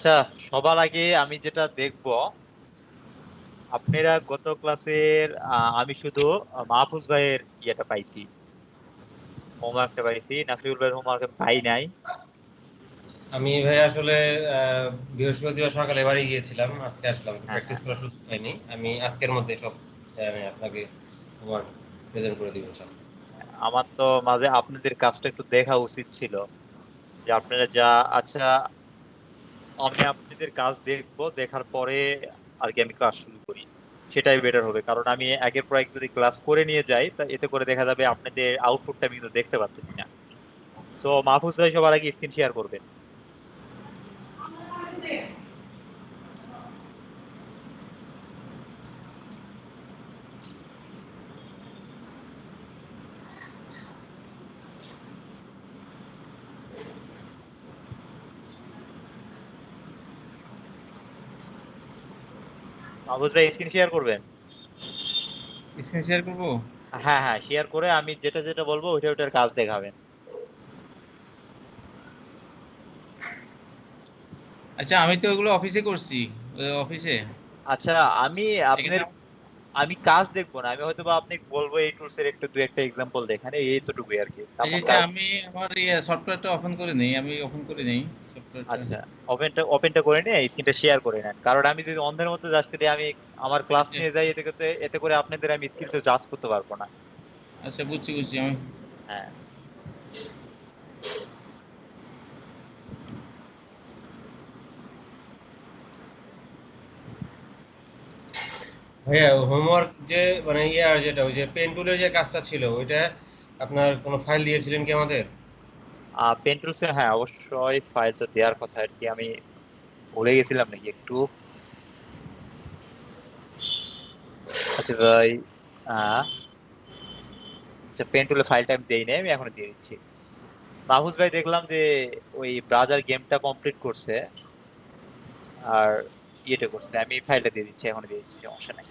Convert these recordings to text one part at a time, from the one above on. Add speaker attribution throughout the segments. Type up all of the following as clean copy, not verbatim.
Speaker 1: আচ্ছা, সবার আগে আমি যেটা দেখব, আপনারা গত ক্লাসের আমি শুধু মাহফুজ ভাইয়ের ইয়েটা পাইছি, হোমওয়ার্কটা পাইছি। নাফিউল ভাইয়ের হোমওয়ার্ক পাই নাই।
Speaker 2: আমি ভাই আসলে বৃহস্পতিবার সকালে বাড়ি গিয়েছিলাম, আজকে আসলাম,
Speaker 1: হ্যাঁ,
Speaker 2: প্র্যাকটিস
Speaker 1: হ্যাঁ।
Speaker 2: করার সুযোগ পাইনি। আমি আজকের মধ্যে সব আমি আপনাকে তোমার প্রেজেন্ট করে দিব ইনশাআল্লাহ।
Speaker 1: আমার তো মাঝে আপনাদের কাজটা একটু দেখা উচিত ছিল, যে আপনারা যা। আচ্ছা, আমি আপনাদের কাজ দেখবো, দেখার পরে আর কি আমি ক্লাস শুরু করি। সেটাই বেটার হবে, কারণ আমি একের পর এক যদি ক্লাস করে নিয়ে যাই, তা এতে করে দেখা যাবে আপনাদের আউটপুটটা আমি কিন্তু দেখতে পাচ্ছি না। সো মাহফুজ ভাই সবার আগে স্ক্রিন শেয়ার করবেন। মাহফুজ ভাই স্ক্রিন শেয়ার করবেন।
Speaker 3: স্ক্রিন শেয়ার করবো।
Speaker 1: হ্যাঁ, হ্যাঁ, শেয়ার করে আমি যেটা যেটা বলবো ওইটা ওইটার কাজ দেখাবেন।
Speaker 3: আচ্ছা, আমি তো ওগুলো অফিসে করছি, অফিসে।
Speaker 1: আচ্ছা, আমি
Speaker 3: এখানে
Speaker 1: আপনার আমি কাজ দেখবো না, আমি হয়তো বা আপনি বলবো এই টুলস এর একটু দু একটা এক্সাম্পল দেখান, এইটুকুই আর কি,
Speaker 3: এই
Speaker 1: তেমন
Speaker 3: যে
Speaker 1: কাজ।
Speaker 3: আমি আমার সফটওয়্যারটা ওপেন করে নেই, আমি ওপেন করে নেই সফটওয়্যারটা।
Speaker 1: আচ্ছা, ওপেনটা করে নিয়ে স্ক্রিনটা শেয়ার করে নেন, কারণ আমি যদি অন্ধের মধ্যে জাস্ট যদি আমি আমার ক্লাস
Speaker 3: আচ্ছা
Speaker 1: নিয়ে যাই, এতে করে আপনাদের আমি স্কিল তো জাজ করতে পারবো না।
Speaker 3: আচ্ছা, বুঝছি বুঝছি আমি।
Speaker 1: হ্যাঁ।
Speaker 2: ভাইয়া হোমওয়ার্ক যে মানে যেটা ওই যে পেন টুলের যে কাজটা ছিল ওইটা আপনার কোনো ফাইল দিয়েছিলেন কি আমাদের?
Speaker 1: পেন টুলস, হ্যাঁ অবশ্যই ফাইল তো দেওয়ার কথা আর কি, আমি ভুলে গেছিলাম নাকি একটু। আচ্ছা ভাই, আহ আচ্ছা, পেন টুলের ফাইলটা আমি দেই নাই, আমি এখন দিয়ে দিচ্ছি। মাহফুজ ভাই দেখলাম যে ওই ব্রাজার গেমটা কমপ্লিট করছে, আর ইয়েটা করছে। আমি ফাইলটা দিয়ে দিচ্ছি, এখন দিয়ে দিচ্ছি, সমস্যা নাই।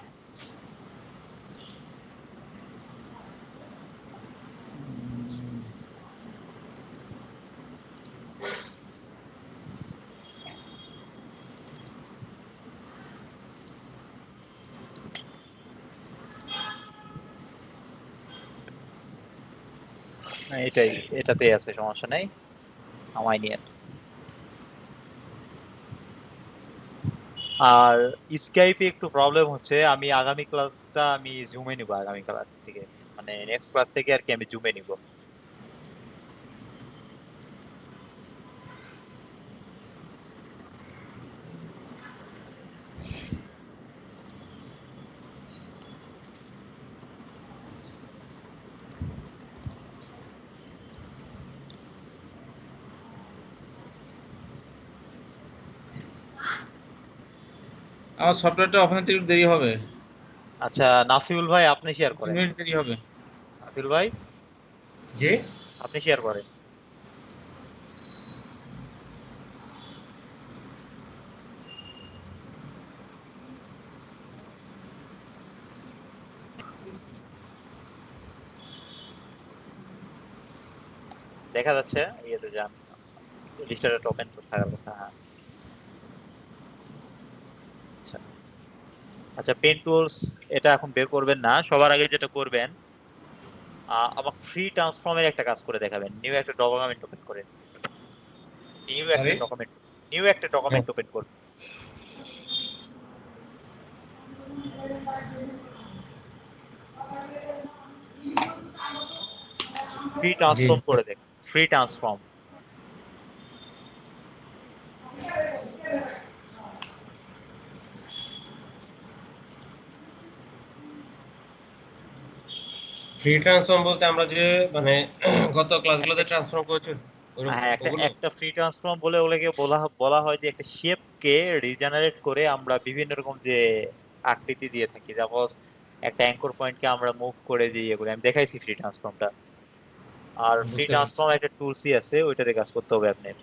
Speaker 1: না, এটাতেই আছে, সমস্যা নাই, আমায় নিয়ে। আর স্কাইপে একটু প্রবলেম হচ্ছে, আমি আগামী ক্লাসটা আমি জুমে নিবো, আগামী ক্লাস থেকে, মানে নেক্সট ক্লাস থেকে আর কি আমি জুমে নিবো।
Speaker 3: আমার সফটওয়্যারটা ওপেন হতে একটু দেরি হবে।
Speaker 1: আচ্ছা, নাফিউল ভাই আপনি শেয়ার
Speaker 3: 2
Speaker 1: করেন।
Speaker 3: মিনিট দেরি হবে।
Speaker 1: নাফিউল ভাই
Speaker 2: জি।
Speaker 1: আপনি শেয়ার করেন। দেখা যাচ্ছে, ইয়েতে যান, লিস্টারটা ওপেন তো থাকার কথা, হ্যাঁ। আচ্ছা, আচ্ছা, পেন টুলস এটা এখন বের করবেন না, সবার আগে যেটা করবেন, আমাকে ফ্রি ট্রান্সফর্মের একটা কাজ করে দেখাবেন। নিউ একটা ডকুমেন্ট ওপেন করে, নিউ একটা
Speaker 2: সরি।
Speaker 1: ডকুমেন্ট নিউ একটা
Speaker 2: হ্যাঁ।
Speaker 1: ডকুমেন্ট ওপেন করুন। ফ্রি
Speaker 2: জি।
Speaker 1: ট্রান্সফর্ম করে দেখ, ফ্রি ট্রান্সফর্ম।
Speaker 2: ফ্রি ট্রান্সফর্ম বলতে আমরা যে মানে গত
Speaker 1: একটা
Speaker 2: ক্লাসগুলোতে ট্রান্সফর্ম করেছি
Speaker 1: হ্যাঁ, একটা
Speaker 2: ওগুলো।
Speaker 1: একটা ফ্রি ট্রান্সফর্ম বলে ওগুলোকে বলা হয় যে একটা শেপকে রিজেনারেট করে আমরা বিভিন্ন রকম যে আকৃতি দিয়ে থাকি। সাপোজ একটা অ্যাঙ্কর পয়েন্টকে আমরা মুভ করে যে ইয়ে করি, আমি দেখাইছি ফ্রি ট্রান্সফর্মটা। আর ফ্রি
Speaker 2: বুঝতে পারছি।
Speaker 1: ট্রান্সফর্ম একটা টুলসই আছে, ওইটাতে কাজ করতে হবে আপনার।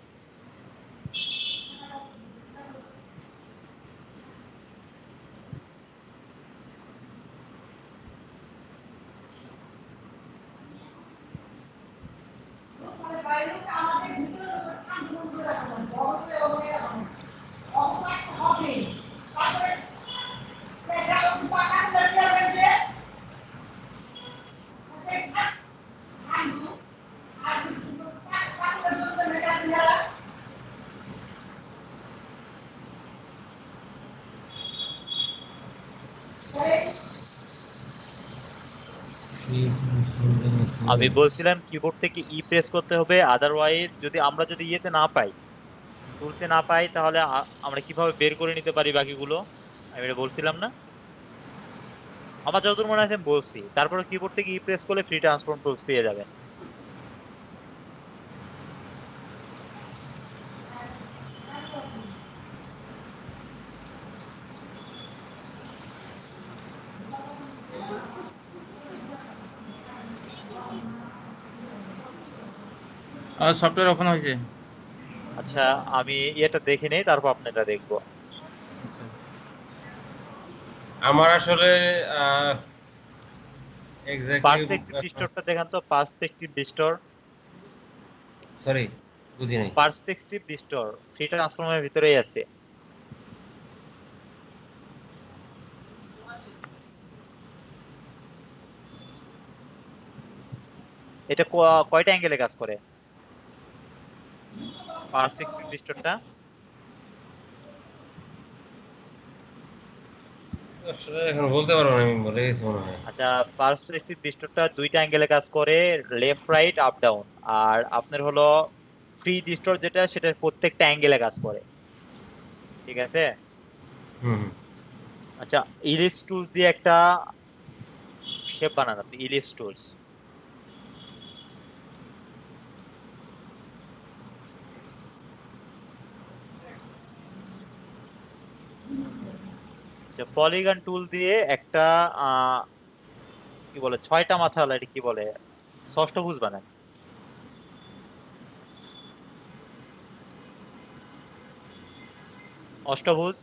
Speaker 1: আমি বলছিলাম কিবোর্ড থেকে ই প্রেস করতে হবে, আদারওয়াইজ আমরা যদি ইয়েতে না পাই, টুলসে না পাই, তাহলে আমরা কিভাবে বের করে নিতে পারি বাকিগুলো, আমি এটা বলছিলাম না? আমার যতদূর মনে আছে আমি বলছি। তারপরে কিবোর্ড থেকে ই প্রেস করলে ফ্রি ট্রান্সফর্ম টুলস পেয়ে যাবেন।
Speaker 3: আমার সফটওয়্যার ওপেন হয়েছে।
Speaker 1: আচ্ছা, আমি এটা দেখে নেই, তারপর আপনারটা দেখবো।
Speaker 3: আচ্ছা।
Speaker 2: আমার আসলে এক্স্যাক্টলি
Speaker 1: পার্সপেক্টিভ ডিস্টরটা দেখান তো, পার্সপেক্টিভ ডিস্টর।
Speaker 2: সরি বুঝি নাই।
Speaker 1: পার্সপেক্টিভ ডিস্টর ফ্রি ট্রান্সফর্মের ভিতরেই আছে। এটা কয়টা অ্যাঙ্গেলে কাজ করে পার্সপেক্টিভ ডিস্টরটা?
Speaker 2: আসলে এখন বলতে পারবো না, আমি বলে গেছি মনে হয়।
Speaker 1: আচ্ছা, পার্সপেক্টিভ ডিস্টরটা দুইটা অ্যাঙ্গেলে কাজ করে, লেফট রাইট আপ ডাউন। আর আপনার হলো ফ্রি ডিস্টর যেটা, সেটা প্রত্যেকটা অ্যাঙ্গেলে কাজ করে। ঠিক আছে।
Speaker 2: হুম।
Speaker 1: আচ্ছা, ইলিপস টুলস দিয়ে একটা শেপ বানান আপনি, ইলিপস টুলস। আচ্ছা, পলিগন টুল দিয়ে একটা কি বলে, 6টা মাথা, এটা কি বলে, ষষ্ঠভুজ বানান। অষ্টভুজ।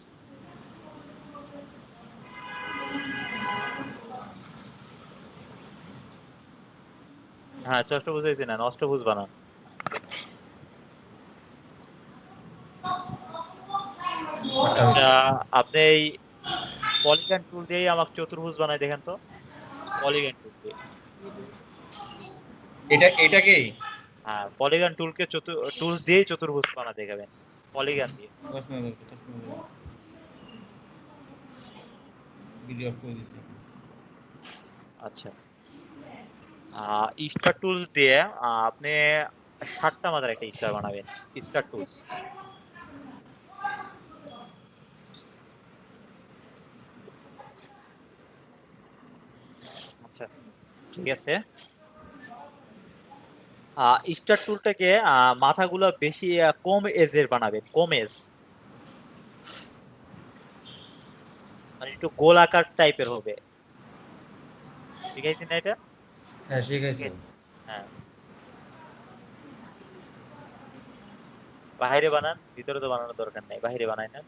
Speaker 1: হ্যাঁ, ষষ্ঠভুজ হয়েছে না, অষ্টভুজ বানান।
Speaker 2: আটটা
Speaker 1: আচ্ছা,
Speaker 2: হয়েছে।
Speaker 1: আপনি এই পলিগন টুল দিয়েই আমাকে চতুর্ভুজ বানাই দেখেন তো, পলিগন টুল দিয়ে।
Speaker 2: এটাকেই।
Speaker 1: হ্যাঁ, পলিগন টুলকে টুলস দিয়েই চতুর্ভুজ বানাতে দেখাবেন, পলিগন দিয়ে।
Speaker 3: ভিডিও অফ করে দিচ্ছি।
Speaker 1: আচ্ছা, স্টার টুলস দিয়ে আপনি 7টা মাথার একটা স্টার বানাবেন, স্টার টুলস। আচ্ছা, ঠিক আছে। স্টার টুলটাকে মাথাগুলো বেশি কম এজের বানাবেন, কম এজ, মানে একটু গোলাকার টাইপের হবে। ঠিক আছে না এটা?
Speaker 2: হ্যাঁ শিখাইছেন।
Speaker 1: হ্যাঁ, বাইরে বানান, ভিতরে তো বানানোর দরকার নেই, বাইরে বানাই না।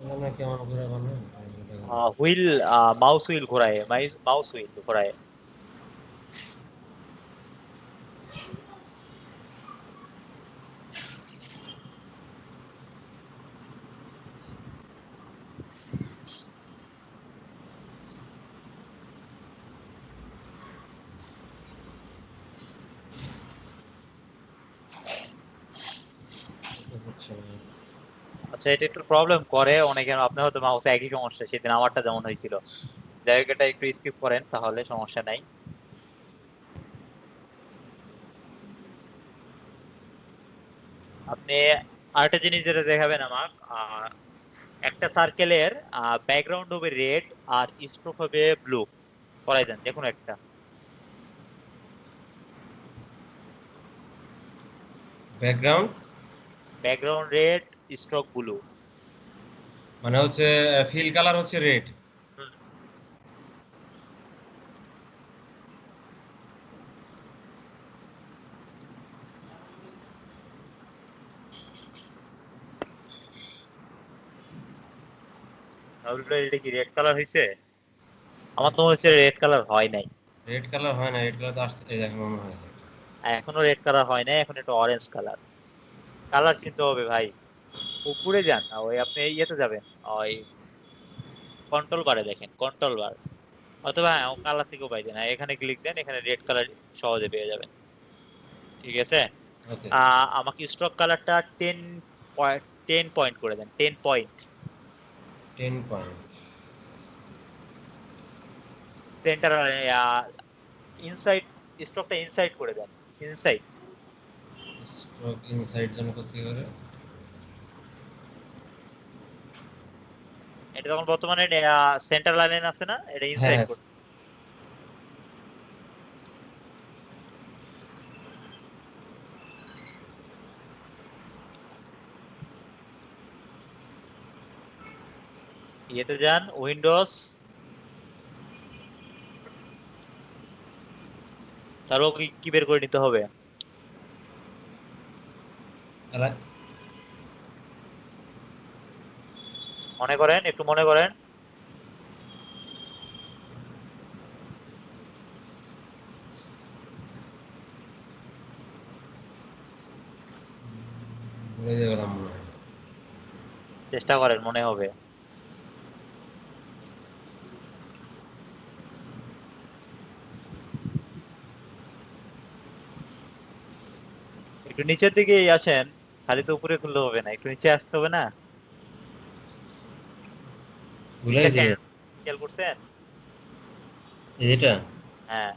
Speaker 2: বললাম না কেমন করে বানাবেন।
Speaker 1: হুইল, মাউস হুইল ঘোরায়, মাউস হুইল ঘোরায়।
Speaker 2: হচ্ছে না।
Speaker 1: আচ্ছা, এটা একটু প্রবলেম করে অনেকের, আপনার হয়তো মাউসে একই সমস্যা, সেদিন আমারটা যেমন হয়েছিল। যাই হোক, এটা একটু স্কিপ করেন, তাহলে সমস্যা নাই। আপনি আরেকটা জিনিস যেটা দেখাবেন আমার, একটা সার্কেলের ব্যাকগ্রাউন্ড হবে রেড আর স্ট্রোক হবে ব্লু, করাই দেন যে কোনো একটা।
Speaker 2: Background
Speaker 1: background red, stroke blue.
Speaker 2: মানে হচ্ছে ফিল কালার হচ্ছে রেড।
Speaker 1: তাহলে এটা কি রেড কালার হয়েছে? আমার তো মনে হচ্ছে রেড কালার হয় নাই।
Speaker 2: রেড কালার হয় না, রেড কালার তো আসতে এই দেখেন মনে হয়েছে।
Speaker 1: এখনো রেড কালার হয় নাই, এখন একটু অরেঞ্জ কালার। কালার চিনতে হবে ভাই। উপরে যান, ওই আপনি ইয়েতে যাবেন, ওই কন্ট্রোল বারে দেখেন, কন্ট্রোল বার, অথবা কালার থেকেও পাইছেন, এখানে ক্লিক দেন, এখানে রেড কালার সহজে পেয়ে যাবেন। ঠিক আছে।
Speaker 2: ওকে।
Speaker 1: আমাকে স্ট্রোক কালারটা 10 পয়েন্ট করে দেন, 10 পয়েন্ট।
Speaker 2: 10 পয়েন্ট
Speaker 1: সেন্টার ইনসাইড স্ট্রোকটা ইনসাইড করে দেন, ইনসাইড।
Speaker 2: স্ট্রোক ইনসাইড জন্য করতে হবে।
Speaker 1: এটা তখন বর্তমানে সেন্টার লাইন আছে না, এটা
Speaker 2: হ্যাঁ
Speaker 1: ইনসাইড
Speaker 2: হ্যাঁ
Speaker 1: করতে। ইয়েতে যান, উইন্ডোজ, তারপর কি বের করে নিতে হবে? মনে করেন, একটু মনে করেন।
Speaker 2: ভুলে গেলাম মনে হয়।
Speaker 1: চেষ্টা করেন, মনে হবে। একটু নিচের দিকে আসেন, খালি তো উপরে খুললে হবে না, একটু নিচে আসতে হবে না?
Speaker 2: ভুলে
Speaker 1: নিচে
Speaker 2: গেছি ভাই।
Speaker 1: খেয়াল করছেন?
Speaker 2: এটা
Speaker 1: হ্যাঁ,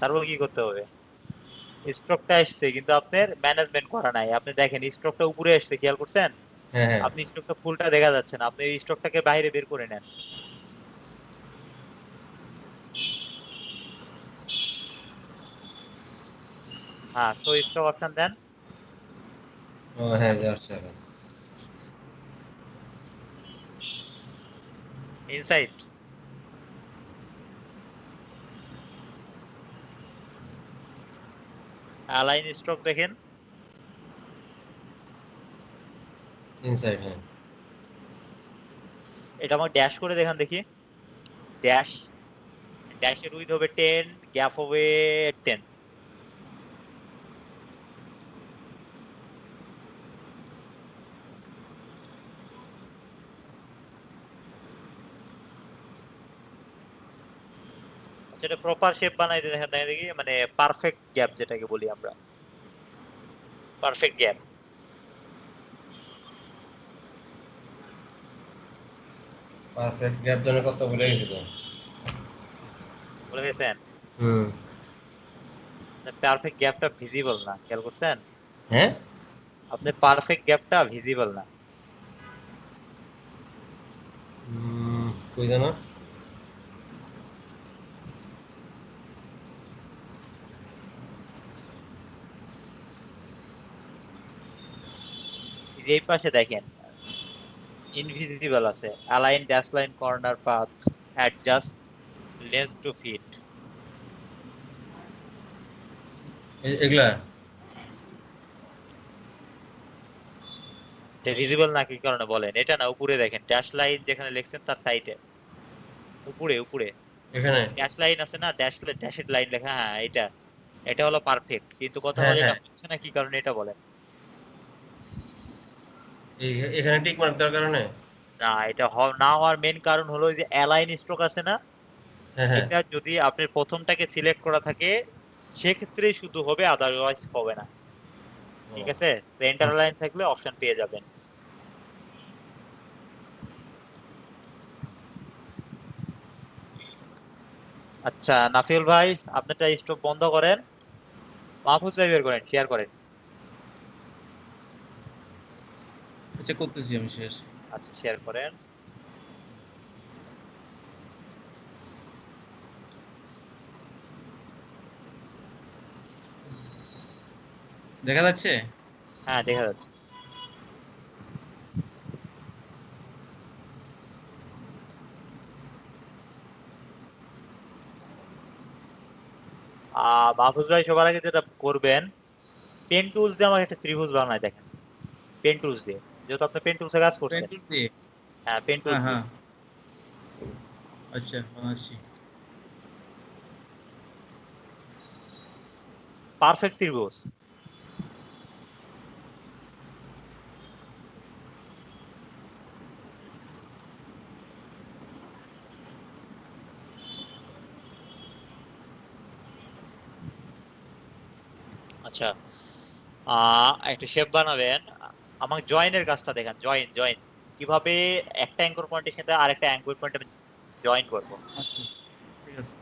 Speaker 1: তারপর কি করতে হবে? স্ট্রোকটা আসছে কিন্তু আপনার ম্যানেজমেন্ট করা নাই। আপনি দেখেন স্ট্রোকটা উপরে আসছে, খেয়াল করছেন?
Speaker 2: হ্যাঁ হ্যাঁ
Speaker 1: আপনি স্ট্রোকটা ফুলটা দেখা যাচ্ছে না, আপনি এই স্ট্রোকটাকে বাইরে বের করে নেন। হ্যাঁ, শো স্টক অপশন দেন।
Speaker 2: ও হ্যাঁ যাচ্ছে এখন।
Speaker 1: ইনসাইড, অ্যালাইন স্টক দেখেন।
Speaker 2: ইনসাইড হ্যাঁ
Speaker 1: এটা আমার ড্যাশ করে দেখান দেখি। ড্যাশ, ড্যাশের উইথ হবে 10, গ্যাপ হবে 10। আচ্ছা, এটা প্রপার শেপ বানাইতে দেখেন, দেখেন দেখি, মানে পারফেক্ট গ্যাপ যেটাকে বলি আমরা, পারফেক্ট গ্যাপ।
Speaker 2: পারফেক্ট গ্যাপ জন্য কত ভুলে গেছি তো।
Speaker 1: বলে গেছেন?
Speaker 2: হুম
Speaker 1: পারফেক্ট গ্যাপটা ভিজিবল না, খেয়াল করছেন?
Speaker 2: হ্যাঁ
Speaker 1: আপনার পারফেক্ট গ্যাপটা ভিজিবল না।
Speaker 2: কই জানো
Speaker 1: এই যে এই পাশে দেখেন, ইনভিজিবল আছে, align dash line corner path, adjust lengths to fit.
Speaker 2: এগুলা
Speaker 1: এটা ভিজিবল না কি কারণে বলেন? এটা না, উপরে দেখেন ড্যাশ লাইন যেখানে লিখছেন তার সাইডে, উপরে উপরে
Speaker 2: এখানে
Speaker 1: ড্যাশ লাইন আছে না, ড্যাশেড লাইন লেখা, হ্যাঁ এটা, এটা হলো পারফেক্ট। কিন্তু কথা
Speaker 2: হ্যাঁ
Speaker 1: হলো এটা
Speaker 2: হ্যাঁ
Speaker 1: হচ্ছে না কি কারণে, এটা বলেন।
Speaker 2: এখানে টিক মার্ক দেওয়ার কারণে
Speaker 1: না, এটা না হওয়ার মেন কারণ হলো যে অ্যালাইন স্ট্রোক আছে না,
Speaker 2: হ্যাঁ হ্যাঁ
Speaker 1: এটা যদি আপনার প্রথমটাকে সিলেক্ট করা থাকে সেক্ষেত্রে শুধু হবে, আদারওয়াইজ হবে না।
Speaker 2: ও,
Speaker 1: ঠিক আছে, সেন্টার লাইন থাকলে অপশন পেয়ে যাবেন। আচ্ছা নাফিউল ভাই, আপনারটা স্টপ বন্ধ করেন, মাহফুজ ভাই বের করেন, শেয়ার করেন।
Speaker 3: আচ্ছা, করতেছি আমি শেষ।
Speaker 1: আচ্ছা, শেয়ার করেন।
Speaker 3: দেখা যাচ্ছে?
Speaker 1: হ্যাঁ, দেখা যাচ্ছে। মাহফুজ ভাই সবার আগে যেটা করবেন, পেন টুলস দিয়ে আমার একটা ত্রিভুজ বানায় দেখেন, পেন টুলস দিয়ে, যেহেতু আপনি পেন টুলসে কাজ
Speaker 3: পেন
Speaker 1: করছেন।
Speaker 3: টুল দিয়ে?
Speaker 1: হ্যাঁ, পেন
Speaker 3: হ্যাঁ
Speaker 1: টুলস দিয়ে
Speaker 3: হ্যাঁ, আচ্ছা বানাচ্ছি।
Speaker 1: পারফেক্ট ত্রিভুজ। আচ্ছা, একটা শেপ বানাবেন। আমাকে জয়েনের কাজটা দেখান, জয়েন জয়েন। কিভাবে একটা অ্যাঙ্কর পয়েন্টের সাথে আরেকটা অ্যাঙ্কর পয়েন্ট আমি জয়েন করব।
Speaker 3: আচ্ছা ঠিক আছে।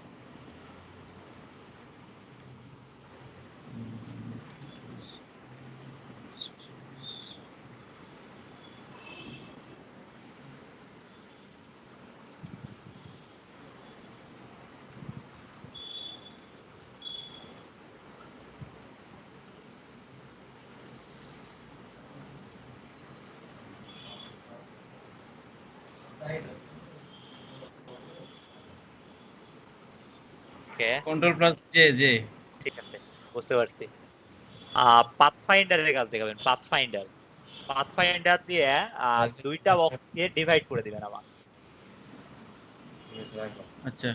Speaker 1: ওকে,
Speaker 3: কন্ট্রোল প্লাস জে জে।
Speaker 1: ঠিক আছে, বুঝতে পারছি। পাথফাইন্ডারের কাজ দেখাবেন। পাথফাইন্ডার দিয়ে দুইটা বক্সকে ডিভাইড করে দিবেন আমার।
Speaker 3: আচ্ছা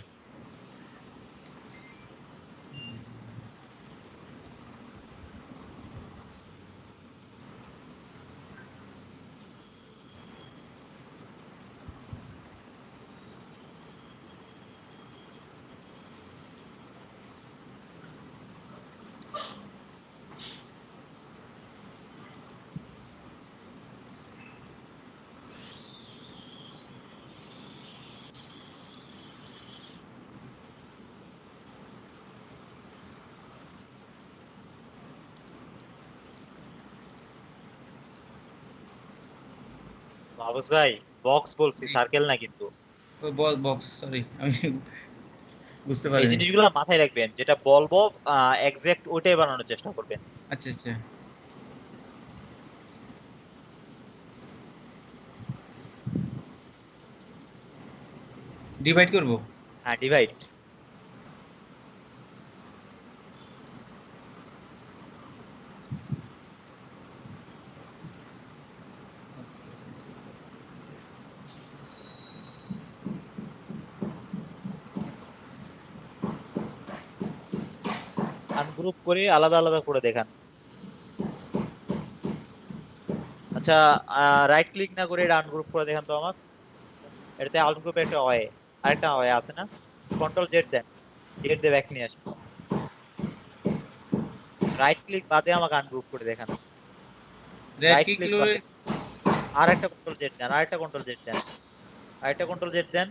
Speaker 1: মাহফুজ ভাই, বক্স বলছি, সার্কেল না কিন্তু।
Speaker 3: ওই বক্স, সরি আমি বুঝতে
Speaker 1: এই
Speaker 3: পারিনি।
Speaker 1: জিনিসগুলো মাথায় রাখবেন, যেটা বলবো এক্সাক্ট ওইটাই বানানোর চেষ্টা করবেন।
Speaker 3: আচ্ছা আচ্ছা, ডিভাইড করব।
Speaker 1: হ্যাঁ, ডিভাইড। আনগ্রুপ করে আলাদা আলাদা করে দেখান। আচ্ছা, রাইট ক্লিক না করে এটা আনগ্রুপ করে দেখান তো আমার। এটাতে আনগ্রুপে একটা ওয়ে, আরেকটা ওয়ে আছে না? কন্ট্রোল জেড দেন, জেড দিয়ে ব্যাক নিয়ে আসেন। রাইট ক্লিক বাদে আমাকে আনগ্রুপ করে দেখান।
Speaker 3: রাইট
Speaker 1: রাইট
Speaker 3: ক্লিক
Speaker 1: ক্লিক
Speaker 3: করে
Speaker 1: বাদে আর একটা কন্ট্রোল জেড দেন, আরেকটা কন্ট্রোল জেড দেন, আরেকটা কন্ট্রোল জেড দেন।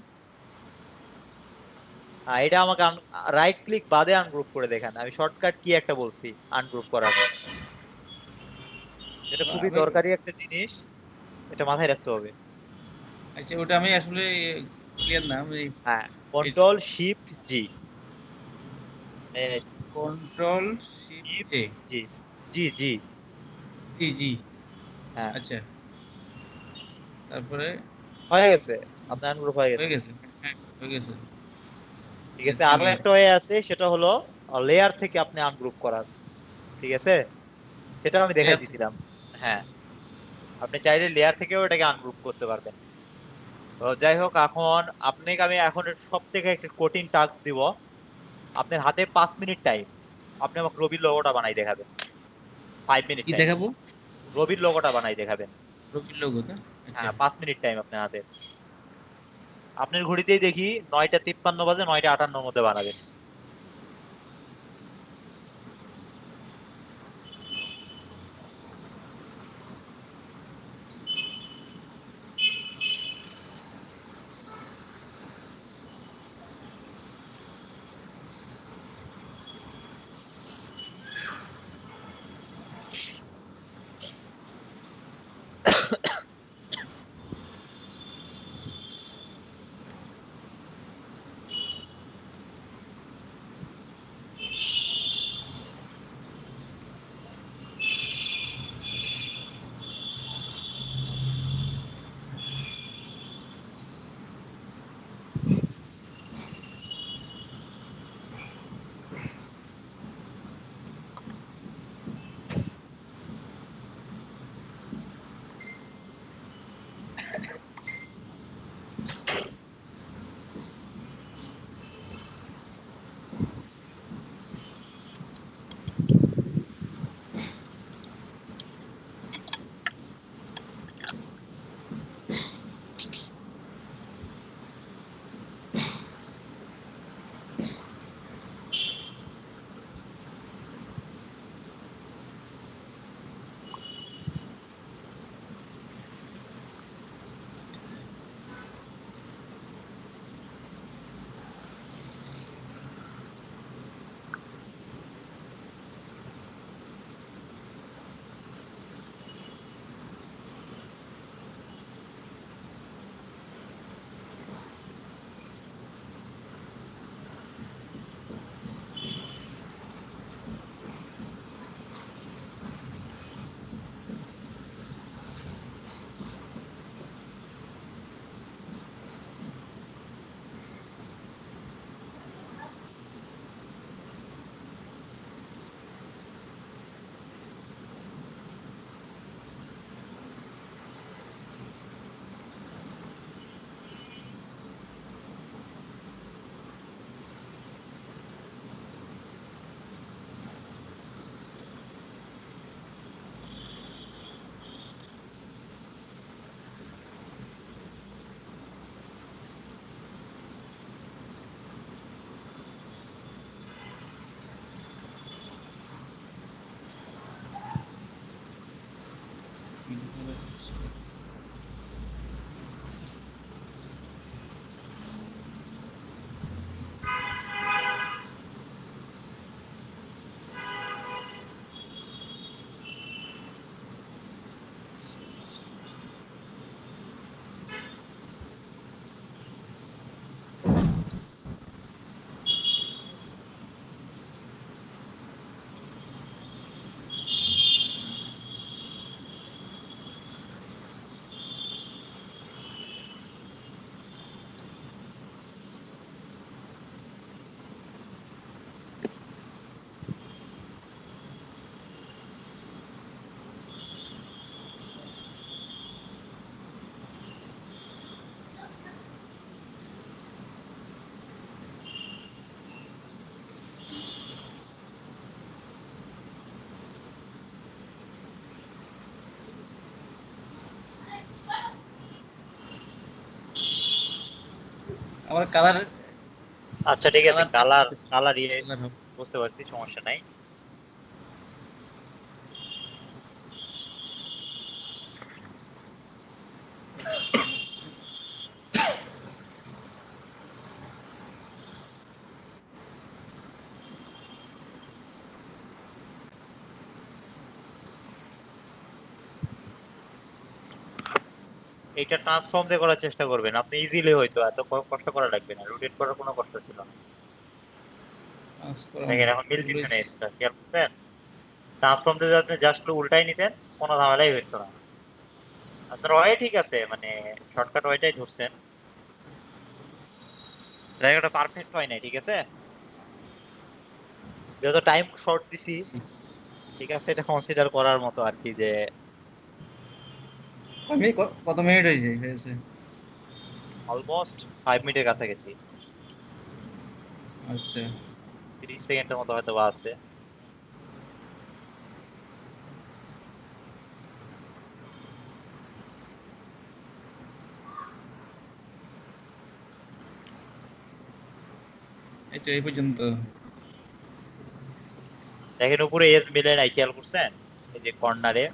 Speaker 1: এটা আমাকে রাইট ক্লিক বাদে আনগ্রুপ করে দেখান। আমি শর্টকাট কি একটা বলছি আনগ্রুপ করার, এটা খুবই
Speaker 3: আমি।
Speaker 1: দরকারি একটা জিনিস, এটা মাথায় রাখতে হবে।
Speaker 3: আচ্ছা ওটা আমি আসলে ক্লিয়ার না আমি।
Speaker 1: হ্যাঁ, control shift G.
Speaker 3: Control shift
Speaker 1: shift
Speaker 3: J.
Speaker 1: জি, জি জি।
Speaker 3: জি জি।
Speaker 1: হ্যাঁ,
Speaker 3: আচ্ছা তারপরে
Speaker 1: হয়ে গেছে, আপনার আনগ্রুপ হয়ে
Speaker 3: হয়ে
Speaker 1: গেছে।
Speaker 3: গেছে। হ্যাঁ হয়ে গেছে।
Speaker 1: ঠিক আছে, আরো
Speaker 3: থামিয়ে
Speaker 1: একটা ওয়ে আছে, সেটা হলো লেয়ার থেকে আপনি আনগ্রুপ করার। ঠিক আছে, সেটা আমি দেখাই
Speaker 3: লেয়ার থেকে।
Speaker 1: দিছিলাম। হ্যাঁ, আপনি চাইলে লেয়ার থেকেও এটাকে আনগ্রুপ করতে পারবেন। তো যাই হোক, এখন আপনাকে আমি এখন সব থেকে একটা কঠিন টাস্ক দিব। আপনার হাতে 5 মিনিট টাইম, আপনি আমাকে রবির লোগোটা বানাই দেখাবেন। 5 মিনিট
Speaker 3: কি
Speaker 1: টাইম,
Speaker 3: দেখাবো?
Speaker 1: রবির লোগোটা বানাই দেখাবেন।
Speaker 3: রবির লোগো তো। আচ্ছা
Speaker 1: হ্যাঁ, 5 মিনিট টাইম আপনার হাতে। আপনার ঘড়িতেই দেখি 9টা 53 বাজে, 9টা 58-র মধ্যে বানাবেন।
Speaker 3: আমার কালার
Speaker 1: আচ্ছা ঠিক আছে, কালার কালার ইয়ে
Speaker 3: কালার হবে।
Speaker 1: বুঝতে পারছি, সমস্যা নাই। এইটা ট্রান্সফর্ম দিয়ে করার চেষ্টা করবেন, আপনি ইজিলি হয়তো, এত কষ্ট করা লাগবে না, রোটেট করার কোনো কষ্ট ছিল না। দেখেন এখন মিল দিচ্ছে না, এক্সট্রা খেয়াল করছেন? ট্রান্সফর্ম দিয়ে আপনি জাস্ট উল্টাই নিতেন, কোনো ঝামেলাই হইতো না। আপনার ওয়াই ঠিক আছে, মানে শর্টকাট ওয়াইটাই ধরছেন, জায়গাটা পারফেক্ট হয় নাই, ঠিক আছে? যেহেতু টাইম শর্ট দিছি, ঠিক আছে, এটা কনসিডার করার মতো আর কি, যে
Speaker 3: আমি কত মিনিট হয়েছে?
Speaker 1: অলমোস্ট 5 মিনিটের কাছাকাছি,
Speaker 3: আচ্ছা
Speaker 1: 30 সেকেন্ডের মতো হয়তো বা আছে।
Speaker 3: এই তো এই পর্যন্ত।
Speaker 1: দেখেন উপরে এজ মিলে নাই, খেয়াল করছেন? এই যে কর্নারে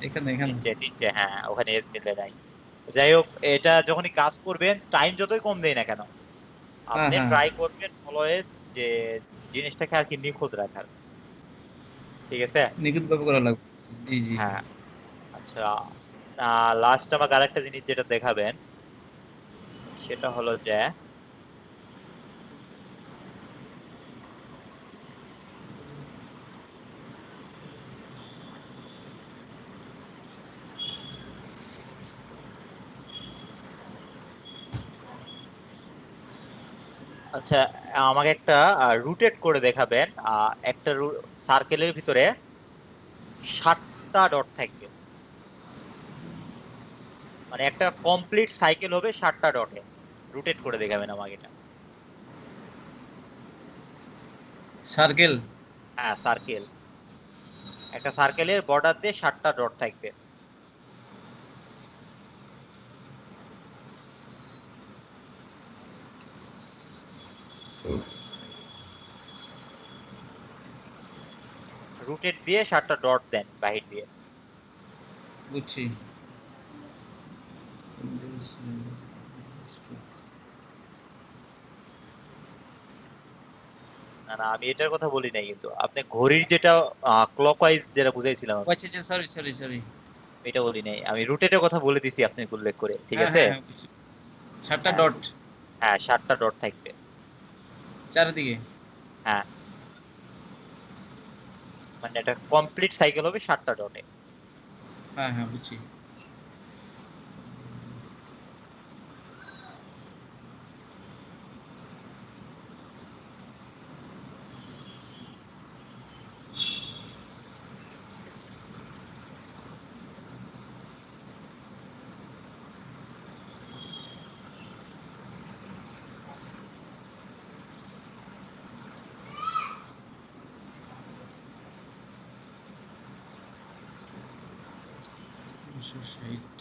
Speaker 3: এখানে এখানে
Speaker 1: নিচে নিচে, হ্যাঁ ওখানে এজ মিলে নাই। যাই হোক, এটা যখনই কাজ করবেন, টাইম যতই কম দেয় না কেন,
Speaker 3: হ্যাঁ
Speaker 1: আপনি
Speaker 3: হ্যাঁ
Speaker 1: ট্রাই করবেন অলওয়েজ যে জিনিসটাকে আর কি নিখুঁত রাখার, ঠিক আছে?
Speaker 3: নিখুঁত ভাবে করা লাগবে। জি জি।
Speaker 1: হ্যাঁ। আচ্ছা, লাস্ট আমাকে আরেকটা জিনিস যেটা দেখাবেন, সেটা হলো যে আচ্ছা, আমাকে একটা রুটেট করে দেখাবেন। একটা সার্কেলের ভিতরে 7টা ডট থাকবে, মানে একটা কমপ্লিট সাইকেল হবে 7টা ডটে, রুটেট করে দেখাবেন আমাকে এটা।
Speaker 3: সার্কেল।
Speaker 1: হ্যাঁ সার্কেল, একটা সার্কেলের বর্ডার দিয়ে 7টা ডট থাকবে। রুটেট দিয়ে 7টা ডট দেন বাহির দিয়ে।
Speaker 3: বুঝছি।
Speaker 1: না না, আমি এটার কথা বলি নাই, কিন্তু আপনি ঘড়ির যেটা ক্লকওয়াইজ যেটা বুঝাইছিলাম আমি,
Speaker 3: আচ্ছা আচ্ছা, সরি সরি সরি।
Speaker 1: এটা বলি নাই, আমি রুটেটের কথা বলে দিছি আপনাকে উল্লেখ করে, ঠিক
Speaker 3: হ্যাঁ
Speaker 1: আছে?
Speaker 3: হ্যাঁ হ্যাঁ, বুঝছি। 7টা
Speaker 1: হ্যাঁ
Speaker 3: ডট
Speaker 1: হ্যাঁ, 7টা ডট থাকবে।
Speaker 3: চারিদিকে।
Speaker 1: হ্যাঁ, মানে এটা কমপ্লিট সাইকেল হবে 7টা ডটে।
Speaker 3: হ্যাঁ হ্যাঁ বুঝছি। দুশো ষাট।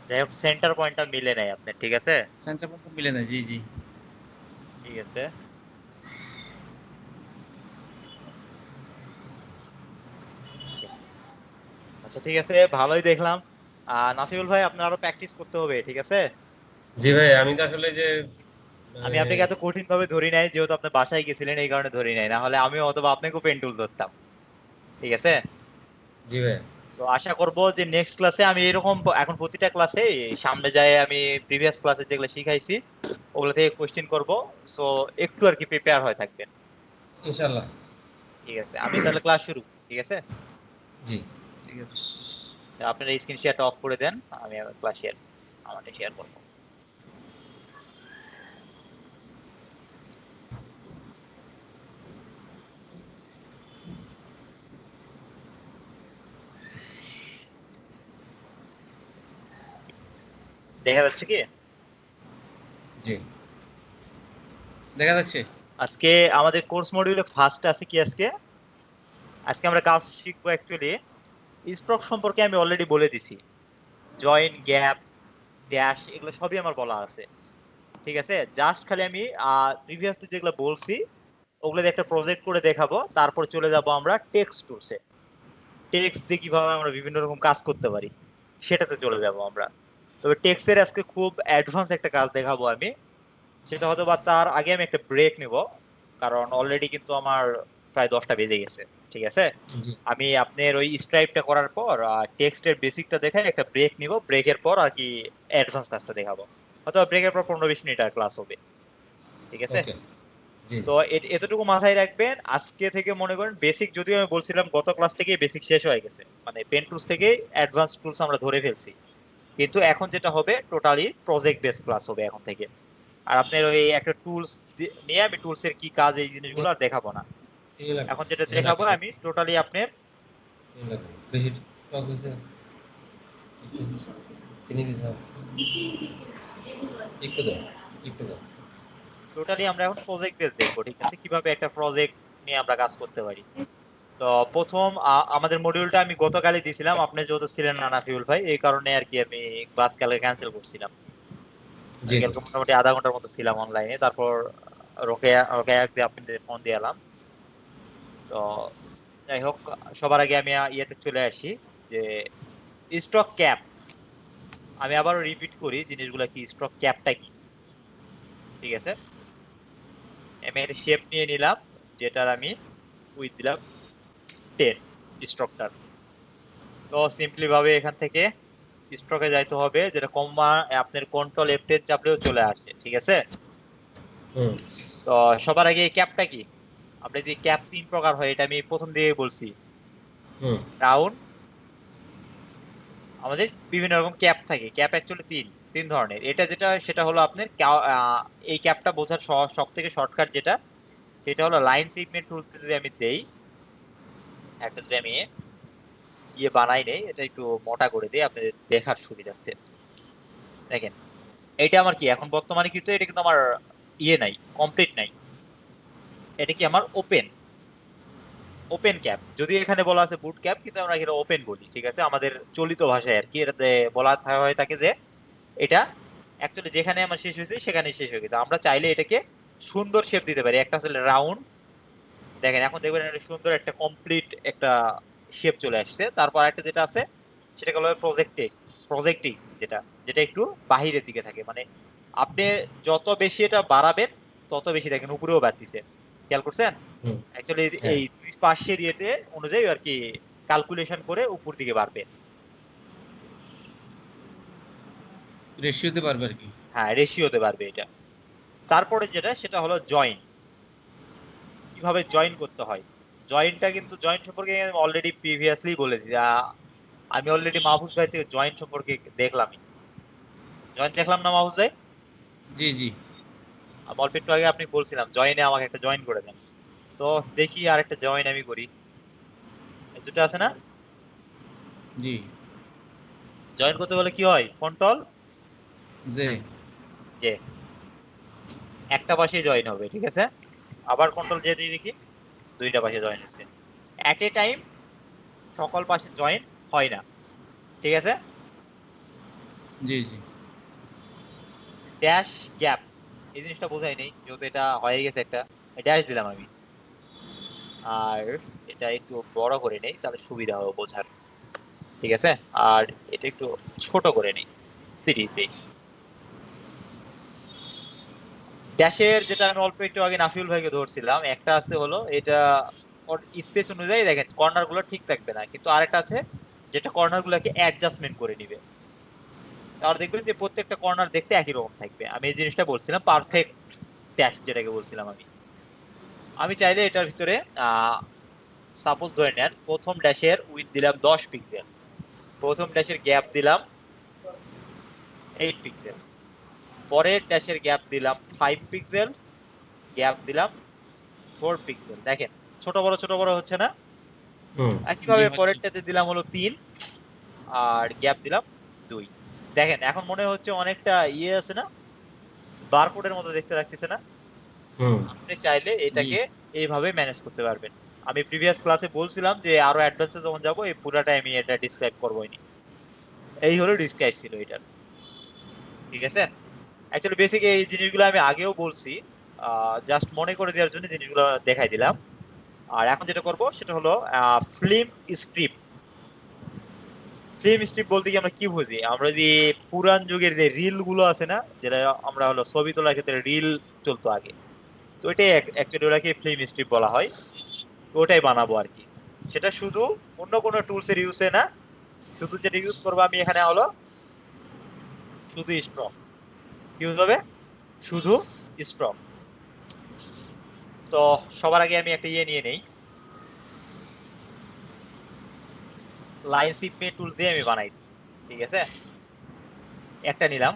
Speaker 1: যাই হোক, সেন্টার পয়েন্টটা মিলে নাই আপনার, ঠিক আছে?
Speaker 3: সেন্টার পয়েন্ট মিলে না, জি জি।
Speaker 1: ঠিক আছে। আচ্ছা ঠিক আছে, ভালোই দেখলাম। নাফিউল ভাই, আপনার আরো প্র্যাকটিস করতে হবে, ঠিক আছে?
Speaker 2: জি ভাই, আমি তো আসলে যে মানে
Speaker 1: আমি আপনাকে এত কঠিন ভাবে ধরি নাই, যেহেতু আপনি বাসায় গেছিলেন এই কারণে ধরি নাই, না হলে আমি অথবা আপনাকেও পেন টুল ধরতাম, ঠিক আছে?
Speaker 2: জি ভাই।
Speaker 1: তো আশা করব যে নেক্সট ক্লাসে আমি এরকম এখন প্রতিটা ক্লাসে সামনে যায় আমি প্রিভিয়াস ক্লাসে যেগুলো শিখাইছি ওগুলো থেকে কোশ্চেন করব। সো একটু আর কি প্রিপেয়ার হয়ে থাকবেন।
Speaker 2: ইনশাল্লাহ।
Speaker 1: ঠিক আছে, আমি তাহলে ক্লাস শুরু, ঠিক আছে?
Speaker 2: জি।
Speaker 3: ঠিক আছে।
Speaker 1: তো আপনারা স্ক্রিন শেয়ারটা অফ করে দেন, আমি ক্লাস শেয়ার আমাদের শেয়ার করবো। দেখা যাচ্ছে কি?
Speaker 2: জি
Speaker 3: দেখা যাচ্ছে?
Speaker 1: আজকে আমাদের কোর্স মডিউলে ফার্স্ট আছে কি আজকে আজকে আমরা কাজ শিখবো অ্যাকচুয়ালি স্ট্রোক সম্পর্কে আমি অলরেডি বলে দিছি জয়েন গ্যাপ ড্যাশ এগুলো সবই আমার বলা আছে ঠিক আছে জাস্ট খালি আমি প্রিভিয়াসলি যেগুলো বলছি ওগুলো দিয়ে একটা প্রজেক্ট করে দেখাবো তারপর চলে যাব আমরা টেক্সট টুলসে টেক্সট দিয়ে কিভাবে আমরা বিভিন্ন রকম কাজ করতে পারি সেটাতে চলে যাব আমরা তবে টেক্সটের আজকে খুব অ্যাডভান্স একটা কাজ দেখাবো আমি সেটা হয়তো বা তার আগে আমি একটা ব্রেক নিব কারণ অলরেডি কিন্তু আমার প্রায় 10টা বেজে গেছে ঠিক আছে
Speaker 2: জি
Speaker 1: আমি আপনার ওই স্ট্রাইপটা করার পর টেক্সটের বেসিকটা দেখাই একটা ব্রেক নিব ব্রেকের পর আর কি অ্যাডভান্স কাজটা দেখাবো হয়তো ব্রেকের পর 15-20 মিনিট আর ক্লাস হবে ঠিক আছে
Speaker 2: ওকে জি
Speaker 1: তো এতটুকু মাথায় রাখবেন আজকে থেকে মনে করেন বেসিক যদিও আমি বলছিলাম গত ক্লাস থেকে বেসিক শেষ হয়ে গেছে মানে পেন টুলস থেকে অ্যাডভান্স টুলস আমরা ধরে ফেলছি কিন্তু এখন যেটা হবে টোটালি প্রজেক্ট বেস ক্লাস হবে এখন থেকে আর আপনার ওই একটা টুলস নিয়ে আমি টুলস এর কি কাজ এই জিনিসগুলো আর দেখাবো না
Speaker 2: চিনি লাগবে
Speaker 1: এখন যেটা
Speaker 2: চিনি
Speaker 1: দেখাবো
Speaker 2: লাগবে
Speaker 1: আমি টোটালি আপনার
Speaker 2: চিনি লাগবে বেশি টক হয়েছে চিনি দিতে হবে একটু দাও একটু দাও
Speaker 1: টোটালি আমরা এখন প্রজেক্ট বেস দেখবো ঠিক আছে কিভাবে একটা প্রজেক্ট নিয়ে আমরা কাজ করতে পারি তো প্রথম আমাদের মডিউলটা আমি গতকালই দিয়েছিলাম আপনি যেহেতু ছিলেন না নাফিউল ভাই এই কারণে আর কি আমি ক্লাস কালকে ক্যান্সেল করছিলাম
Speaker 2: জি
Speaker 1: আমি
Speaker 2: জি
Speaker 1: কালকে মোটামুটি আধা ঘন্টার মতো ছিলাম অনলাইনে তারপর রোকেয়া দিয়ে আপনাদের ফোন দিয়ে এলাম তো যাই হোক সবার আগে আমি ইয়েতে চলে আসি যে স্টক ক্যাপ আমি আবারও রিপিট করি জিনিসগুলো কি স্টক ক্যাপটা কি ঠিক আছে আমি একটা শেপ নিয়ে নিলাম যেটার আমি উইথ দিলাম 10 স্ট্রোকটার তো সিম্পলি ভাবে এখান থেকে স্ট্রোকে যাইতে হবে যেটা কমা আপনার কন্ট্রোল F10 চাপলেও চলে আসে ঠিক আছে
Speaker 2: হুম
Speaker 1: তো সবার আগে এই ক্যাপটা কি আপনি যে ক্যাপ 3 প্রকার হয় এটা আমি প্রথম দিয়ে বলছি
Speaker 2: হুম
Speaker 1: রাউন্ড আমাদের বিভিন্ন রকম ক্যাপ থাকে ক্যাপ অ্যাকচুয়ালি তিন ধরনের এটা যেটা সেটা হলো আপনার এই ক্যাপটা বোঝার সব থেকে শর্টকাট যেটা সেটা হলো লাইন সেগমেন্ট টুলস যদি আমি দেই একটা যদি আমি বানাই নেই এটা একটু মোটা করে দিই আপনাদের দেখার সুবিধার্থে দেখেন এটা আমার কি এখন বর্তমানে কিন্তু এটা কিন্তু আমার নাই কমপ্লিট নাই এটা কি আমার ওপেন ক্যাপ যদি এখানে বলা আছে বুট ক্যাপ কিন্তু আমরা এটা ওপেন বলি ঠিক আছে আমাদের চলিত ভাষায় আর কি এটাতে বলা হয় থাকে যে এটা অ্যাকচুয়ালি যেখানে আমার শেষ হয়েছে সেখানে শেষ হয়ে গেছে আমরা চাইলে এটাকে সুন্দর শেপ দিতে পারি একটা আসলে রাউন্ড দেখেন এখন দেখবেন একটা সুন্দর একটা কমপ্লিট একটা শেপ চলে আসছে তারপর একটা যেটা আছে সেটা হলো প্রজেক্টিং যেটা যেটা একটু বাহিরের দিকে থাকে মানে আপনি যত বেশি এটা বাড়াবেন তত বেশি দেখেন উপরেও বাড়তিছে খেয়াল করছেন
Speaker 2: হুম
Speaker 1: অ্যাকচুয়ালি
Speaker 2: হ্যাঁ
Speaker 1: এই দুই পাশের ইয়েতে অনুযায়ী আর কি ক্যালকুলেশন করে উপর দিকে বাড়বে
Speaker 3: রেশিওতে পারবে আর কি।
Speaker 1: হ্যাঁ রেশিওতে বাড়বে এটা তারপরে যেটা সেটা হলো জয়েন কিভাবে জয়েন করতে হয় জয়েনটা কিন্তু জয়েন সম্পর্কে আমি অলরেডি প্রিভিয়াসলি বলেছি আমি অলরেডি মাহফুজ ভাই থেকে জয়েন সম্পর্কে দেখলামই জয়েন দেখলাম না মাহফুজ ভাই
Speaker 3: জি জি
Speaker 1: আমি অল্প একটু আগে আপনি বলছিলাম জয়েনে আমাকে একটা জয়েন করে দেন তো দেখি আর একটা জয়েন আমি করি এই দুটো আছে না
Speaker 3: জি
Speaker 1: জয়েন করতে গেলে কি হয় কন্ট্রোল
Speaker 3: যে
Speaker 1: যে একটা পাশে জয়েন হবে ঠিক আছে আবার কন্ট্রোল যে দিয়ে দেখি দুইটা পাশে জয়েন হচ্ছে এট এ টাইম সকল পাশে জয়েন হয় না ঠিক আছে
Speaker 3: জি জি
Speaker 1: ড্যাশ গ্যাপ এই জিনিসটা বোঝাই নেই যেহেতু এটা হয়ে গেছে একটা ড্যাশ দিলাম আমি আর এটা একটু বড় করে নেই তাহলে সুবিধা হবে বোঝার ঠিক আছে আর এটা একটু ছোট করে নেই 30 দিই ড্যাশের যেটা আমি অল্প একটু আগে নাফিউল ভাইকে ধরছিলাম একটা আছে হলো এটা ওর স্পেস অনুযায়ী দেখেন কর্নার গুলো ঠিক থাকবে না কিন্তু আরেকটা আছে যেটা কর্নার গুলোকে অ্যাডজাস্টমেন্ট করে নিবে আর দেখবেন যে প্রত্যেকটা কর্নার দেখতে একই রকম থাকবে আমি এই জিনিসটা বলছিলাম পারফেক্ট ড্যাশ যেটাকে বলছিলাম আমি চাইলে এটার ভিতরে সাপোজ ধরে নেন প্রথম ড্যাশের উইথ দিলাম 10 পিক্সেল প্রথম ড্যাশের গ্যাপ দিলাম 8 পিক্সেল পরের ড্যাশের গ্যাপ দিলাম 5 পিক্সেল গ্যাপ দিলাম 4 পিক্সেল দেখেন ছোট বড় হচ্ছে না
Speaker 2: হুম
Speaker 1: একইভাবে
Speaker 3: জি হচ্ছে।
Speaker 1: পরেরটাতে দিলাম হলো 3 আর গ্যাপ দিলাম 2 দেখেন এখন মনে হচ্ছে অনেকটা আছে না বারকোডের মতো দেখতে লাগতেছে না?
Speaker 2: হুম
Speaker 1: আপনি চাইলে
Speaker 3: জি
Speaker 1: এটাকে এইভাবে ম্যানেজ করতে পারবেন। আমি প্রিভিয়াস ক্লাসে বলছিলাম যে আরো অ্যাডভান্সে যখন যাবো এই পুরাটাই আমি এটা ডিসক্রাইব করবোই। এই হলো ডিসক্রাইব ছিল এটার। ঠিক আছে? অ্যাকচুয়ালি বেসিক এই জিনিসগুলো আমি আগেও বলছি। জাস্ট মনে করে দেওয়ার জন্য জিনিসগুলো দেখাই দিলাম। আর এখন যেটা করব সেটা হলো ফিল্ম স্ট্রিপ। ফিল্ম স্ট্রিপ বলতে কি আমরা কি বুঝি? আমরা যে পুরান যুগের যে রিল গুলো আছে না, যেটা আমরা হলো ছবি তোলার ক্ষেত্রে রিল চলতো আগে, তো এটাই অ্যাকচুয়ালি ওটাকে ফিল্ম স্ট্রিপ বলা হয়। তো ওটাই বানাবো আর কি। সেটা শুধু অন্য কোনো টুলস এর ইউজে না, শুধু যেটা ইউজ করবো আমি এখানে হলো শুধু স্ট্রক ইউজ হবে, শুধু স্ট্রক। তো সবার আগে আমি একটা ইয়ে নিয়ে নেই, লাইন সিপে টুলস দিয়ে আমি বানাই। ঠিক আছে, একটা নিলাম।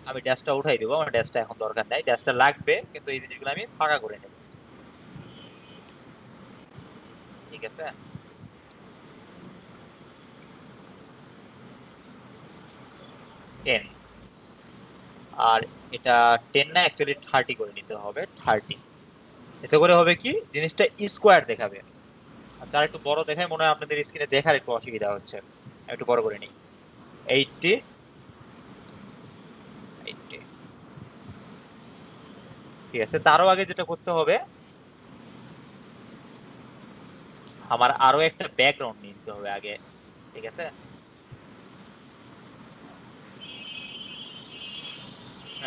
Speaker 1: আমি ড্যাশটা উঠাই দেবো, আমার ড্যাশটা এখন দরকার নাই, ড্যাশটা লাগবে কিন্তু এই জিনিসগুলো আমি ফাঁকা করে নেব। ঠিক আছে, 10। আর এটা 10 না, অ্যাকচুয়ালি 30 করে নিতে হবে, 30। এতে করে হবে কি জিনিসটা স্কোয়ার দেখাবে। আচ্ছা, আর একটু বড় দেখায় মনে হয় আপনাদের স্ক্রিনে দেখার একটু অসুবিধা হচ্ছে, আমি একটু বড় করে নিই। 80, 80। ঠিক আছে, তারও আগে যেটা করতে হবে, আমার আরো একটা ব্যাকগ্রাউন্ড নিয়ে নিতে হবে আগে। ঠিক আছে,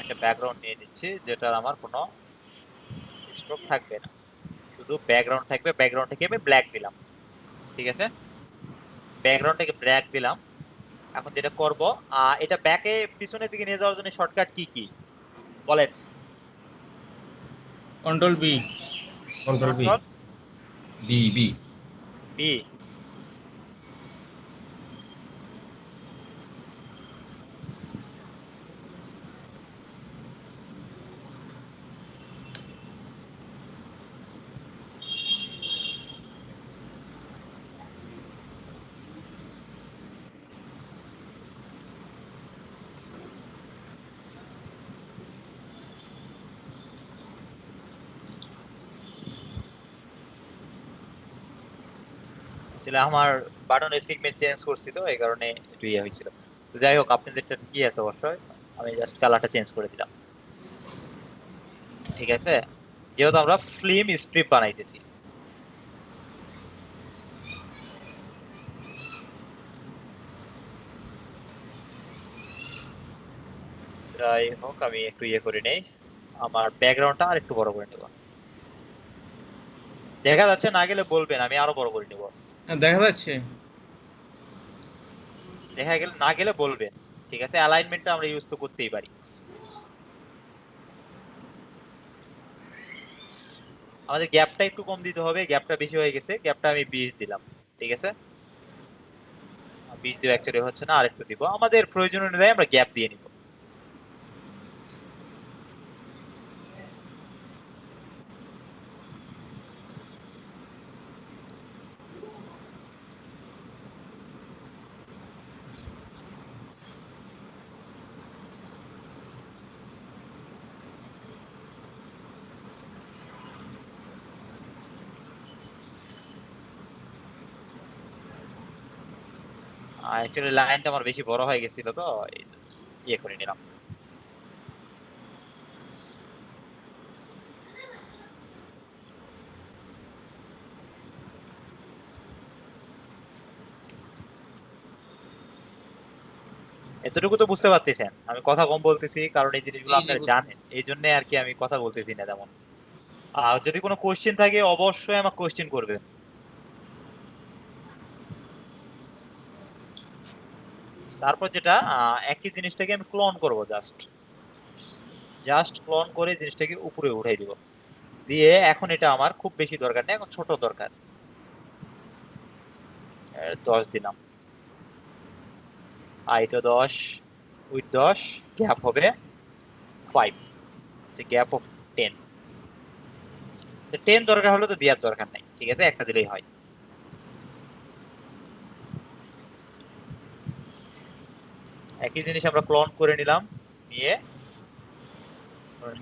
Speaker 1: একটা ব্যাকগ্রাউন্ড নিয়ে নিচ্ছি যেটার আমার কোনো স্ট্রোক থাকবে না, শুধু ব্যাকগ্রাউন্ড থাকবে। ব্যাকগ্রাউন্ডটাকে আমি ব্ল্যাক দিলাম। ঠিক আছে, ব্যাকগ্রাউন্ডটাকে ব্ল্যাক দিলাম। এখন যেটা করব, এটা ব্যাকে পিছনের দিকে নিয়ে যাওয়ার জন্য শর্টকাট কি কি বলেন?
Speaker 3: Control B
Speaker 2: control B
Speaker 1: control
Speaker 3: B B
Speaker 1: B. আসলে আমার বাটনের সেগমেন্ট চেঞ্জ করছি তো এই কারণে একটু ইয়ে হয়েছিল। তো যাই হোক, আপনাদেরটা কি আছে অবশ্যই, আমি জাস্ট কালারটা চেঞ্জ করে দিলাম। ঠিক আছে, যেহেতু আমরা ফিল্ম স্ট্রিপ বানাইতেছি, যাই হোক আমি একটু ইয়ে করে নেই, আমার ব্যাকগ্রাউন্ডটা আর একটু বড় করে নেব। দেখা যাচ্ছে না গেলে বলবেন, আমি আরো বড় করে নেব।
Speaker 3: দেখা যাচ্ছে।
Speaker 1: দেখা গেলে না গেলে বলবেন। ঠিক আছে, অ্যালাইনমেন্টটা আমরা ইউজ তো করতেই পারি। আমাদের গ্যাপটা একটু কম দিতে হবে, গ্যাপটা বেশি হয়ে গেছে, গ্যাপটা আমি 20 দিলাম। ঠিক আছে, 20 দিয়ে অ্যাকচুয়ালি হচ্ছে না, আর একটু দিব, আমাদের প্রয়োজন অনুযায়ী আমরা গ্যাপ দিয়ে নিব। অ্যাকচুয়ালি লাইনটা আমার বেশি বড় হয়ে গেছিল তো এই জন্য ইয়ে করে নিলাম। এতটুকু তো বুঝতে পারতেছেন আমি কথা কম বলতেছি, কারণ এই জিনিসগুলো
Speaker 3: জি জি
Speaker 1: আপনারা
Speaker 3: বুঝছি।
Speaker 1: জানেন, এই জন্য আর কি আমি কথা বলতেছি না তেমন। আর যদি কোনো কোশ্চেন থাকে অবশ্যই আমাকে কোশ্চেন করবেন। তারপর যেটা একই জিনিসটাকে আমি ক্লোন করব, জাস্ট জাস্ট ক্লোন করে জিনিসটাকে উপরে উঠাই দিব। দিয়ে এখন এটা আমার খুব বেশি দরকার নেই, এখন ছোট দরকার। 10 দিলাম, এটা 10, উইথ 10, গ্যাপ হবে 5, গ্যাপ অফ 10। 10 দরকার হলে তো দেওয়ার দরকার নাই, ঠিক আছে, একটা দিলেই হয়। একই জিনিস আমরা ক্লোন করে নিলাম, নিয়ে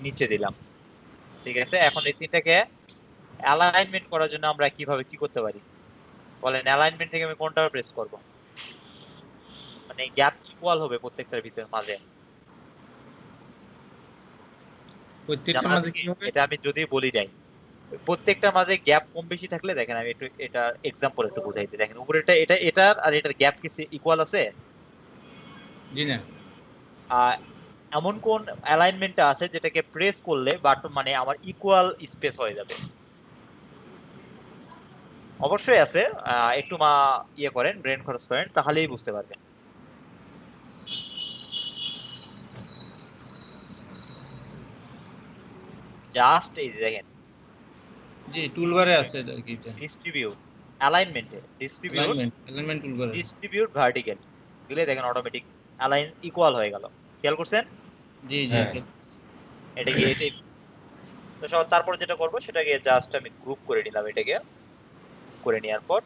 Speaker 1: নিচে দিলাম, ঠিক আছে। এখন এই তিনটাকে অ্যালাইনমেন্ট করার জন্য আমরা কিভাবে কি করতে পারি বলেন? অ্যালাইনমেন্ট থেকে আমি কোনটা প্রেস করব? মানে গ্যাপ ইকুয়াল হবে প্রত্যেকটার ভিতরে মাঝে।
Speaker 3: প্রত্যেকটার
Speaker 1: জানা আছে
Speaker 3: মাঝে
Speaker 1: কি?
Speaker 3: কি হবে?
Speaker 1: এটা আমি যদি বলি নাই, প্রত্যেকটার মাঝে গ্যাপ কম বেশি থাকলে দেখেন, আমি একটু এটা এক্সাম্পল একটু বুঝাইতে দেখেন। উপরেটা এটার আর এটার গ্যাপ কি ইকুয়াল আছে?
Speaker 3: জি না।
Speaker 1: এমন কোন অ্যালাইনমেন্টটা আছে যেটাকে প্রেস করলে বাটন মানে আমার ইকুয়াল স্পেস হয়ে যাবে? অবশ্যই আছে। একটু ইয়ে করেন, ব্রেন খরচ করেন, তাহলেই বুঝতে পারবেন। জাস্ট এই যে দেখেন,
Speaker 3: জি টুলবারে আছে এটা কি এটা?
Speaker 1: ডিস্ট্রিবিউট অ্যালাইনমেন্টে
Speaker 3: অ্যালাইনমেন্ট টুলবারে।
Speaker 1: ডিস্ট্রিবিউট ভার্টিক্যাল দিলে দেখেন অটোমেটিক অ্যালাইন ইকুয়াল হয়ে গেল। খেয়াল করছেন?
Speaker 3: জি
Speaker 2: হ্যাঁ।
Speaker 1: এটা কি এটাই? তো তারপর যেটা করবো সেটাকে জাস্ট আমি গ্রুপ করে নিলাম, এটাকে করে নেওয়ার পর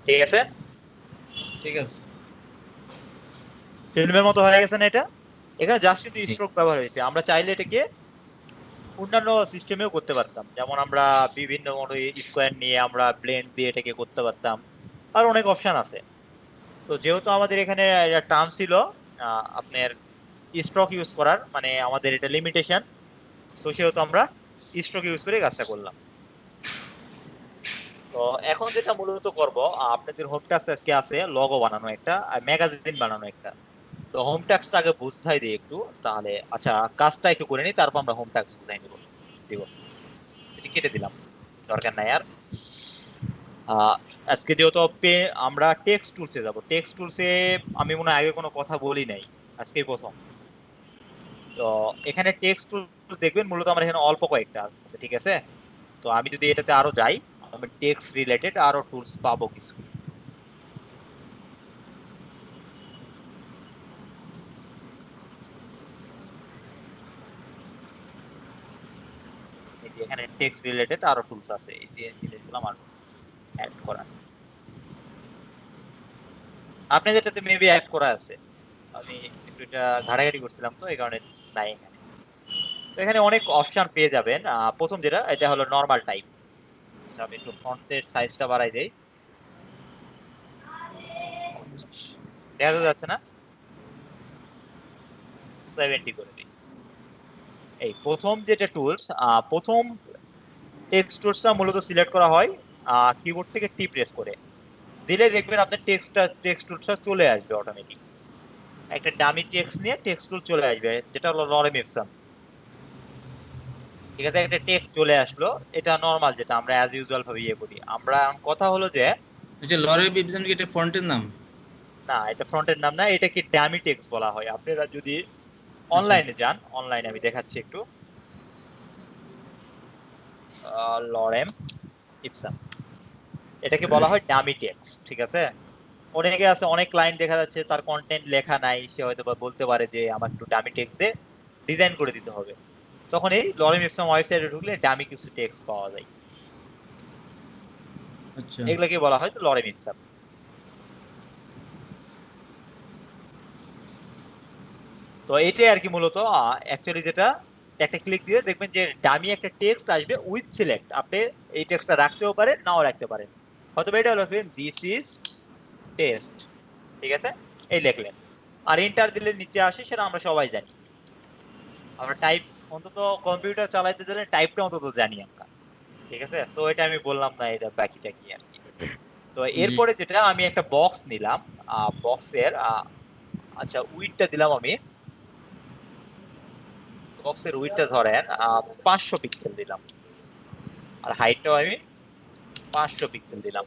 Speaker 1: ঠিক আছে,
Speaker 3: ঠিক আছে।
Speaker 1: ফিল্মের মতো হয়ে গেছে না এটা? এখানে জাস্ট কিন্তু
Speaker 3: জি।
Speaker 1: স্ট্রোক ব্যবহার হয়েছে। আমরা চাইলে এটাকে অন্যান্য সিস্টেমেও করতে পারতাম, যেমন আমরা বিভিন্ন স্কোয়ার নিয়ে আমরা ব্লেন্ড দিয়ে এটাকে করতে পারতাম, আর অনেক অপশন আছে। তো যেহেতু আমাদের এখানে টার্ম ছিল আপনার স্ট্রোক ইউজ করার, মানে আমাদের এটা লিমিটেশন, তো সেহেতু আমরা স্ট্রোক ইউজ করে কাজটা করলাম। তো এখন যেটা মূলত করব, আপনাদের হোম টাস্ক আজকে আছে লোগো বানানো একটা, আর ম্যাগাজিন বানানো একটা। তো হোম টাস্কটা আগে বুঝাই দিই একটু, তাহলে আচ্ছা কাজটা একটু করে নিই, তারপর আমরা হোম টাস্ক বুঝাই দিব। এটি কেটে দিলাম, দরকার নাই আর। আজকে যেহেতু আমরা টেক্সট টুলসে যাব, টেক্সট টুলসে আমি মনে হয় আগে কোনো কথা বলি নাই, আজকেই প্রথম। তো এখানে টেক্সট টুলস দেখবেন মূলত আমার এখানে অল্প কয়েকটা আছে, ঠিক আছে। তো আমি যদি এটাতে আরো যাই, আমি টেক্সট রিলেটেড আরো টুলস পাবো কিছু। এই যে এখানে টেক্সট রিলেটেড আরো টুলস আছে, এই যে জিনিসগুলো আমার অ্যাড করা। আপনাদের এটাতে মেবি অ্যাড করা আছে, আমি একটু এটা ঘাটাঘাটি করছিলাম তো এই কারণে নাই এখানে। তো এখানে অনেক অপশন পেয়ে যাবেন। প্রথম যেটা, এটা হলো নরমাল টাইপ। আচ্ছা আমি একটু ফন্টের সাইজটা বাড়াই দেই, 50 দেখা যাচ্ছে না? 70 করে দিই। এই প্রথম যেটা টুলস, প্রথম টেক্সট টুলসটা মূলত সিলেক্ট করা হয় কিবোর্ড থেকে টি প্রেস করে দিলে দেখবেন আপনার টেক্সট টুলসটা চলে আসবে অটোমেটিক। একটা ডামি টেক্সট নিয়ে টেক্সট টুল চলে আসবে, যেটা হলো লরেম ইপসন। ঠিক আছে, একটা টেক্সট চলে আসলো, এটা নরমাল, যেটা আমরা অ্যাজ ইউজুয়াল ভাবে ইয়ে করি। আমরা কথা হলো যে
Speaker 3: আচ্ছা লরেল বিপজন কি এটা ফন্টের নাম?
Speaker 1: না, এটা ফ্রন্টের নাম না, এটাকে ডামি টেক্সট বলা হয়। আপনারা যদি
Speaker 3: আচ্ছা
Speaker 1: অনলাইনে যান, অনলাইনে আমি দেখাচ্ছি একটু, লরেম ইপসন, এটাকে বলা হয় ডামি টেক্সট, ঠিক আছে। অনেকে আছে, অনেক ক্লায়েন্ট দেখা যাচ্ছে তার কন্টেন্ট লেখা নাই, সে হয়তো বা বলতে পারে যে আমার একটু ডামি টেক্সট দিয়ে ডিজাইন করে দিতে হবে। তখন এই লরেম ইপসন ওয়েবসাইটে ঢুকলে ডামি কিছু টেক্সট পাওয়া যায়,
Speaker 3: আচ্ছা
Speaker 1: এগুলোকে বলা হয় লরেম ইপসন। তো এটাই আর কি মূলত অ্যাকচুয়ালি যেটা, একটা ক্লিক দিয়ে দেখবেন যে ডামি একটা টেক্সট আসবে উইথ সিলেক্ট। আপনি এই টেক্সটটা রাখতেও পারেন, নাও রাখতে পারেন। হয়তো এটা হলো দিস ইজ টেস্ট, ঠিক আছে, এই লিখলেন, আর এন্টার দিলে নিচে আসে, সেটা আমরা সবাই জানি। আমরা টাইপ অন্তত কম্পিউটার চালাইতে গেলে টাইপটা অন্তত জানি আমরা, ঠিক আছে। সো এটা আমি বললাম না, এটা বাকিটা কি আর কি। তো
Speaker 3: জি
Speaker 1: এরপরে যেটা, আমি একটা বক্স নিলাম, বক্সের আচ্ছা উইডটা দিলাম আমি, বক্সের উইডটা ধরেন 500 পিক্সেল দিলাম, আর হাইটটাও আমি 500 পিক্সেল দিলাম।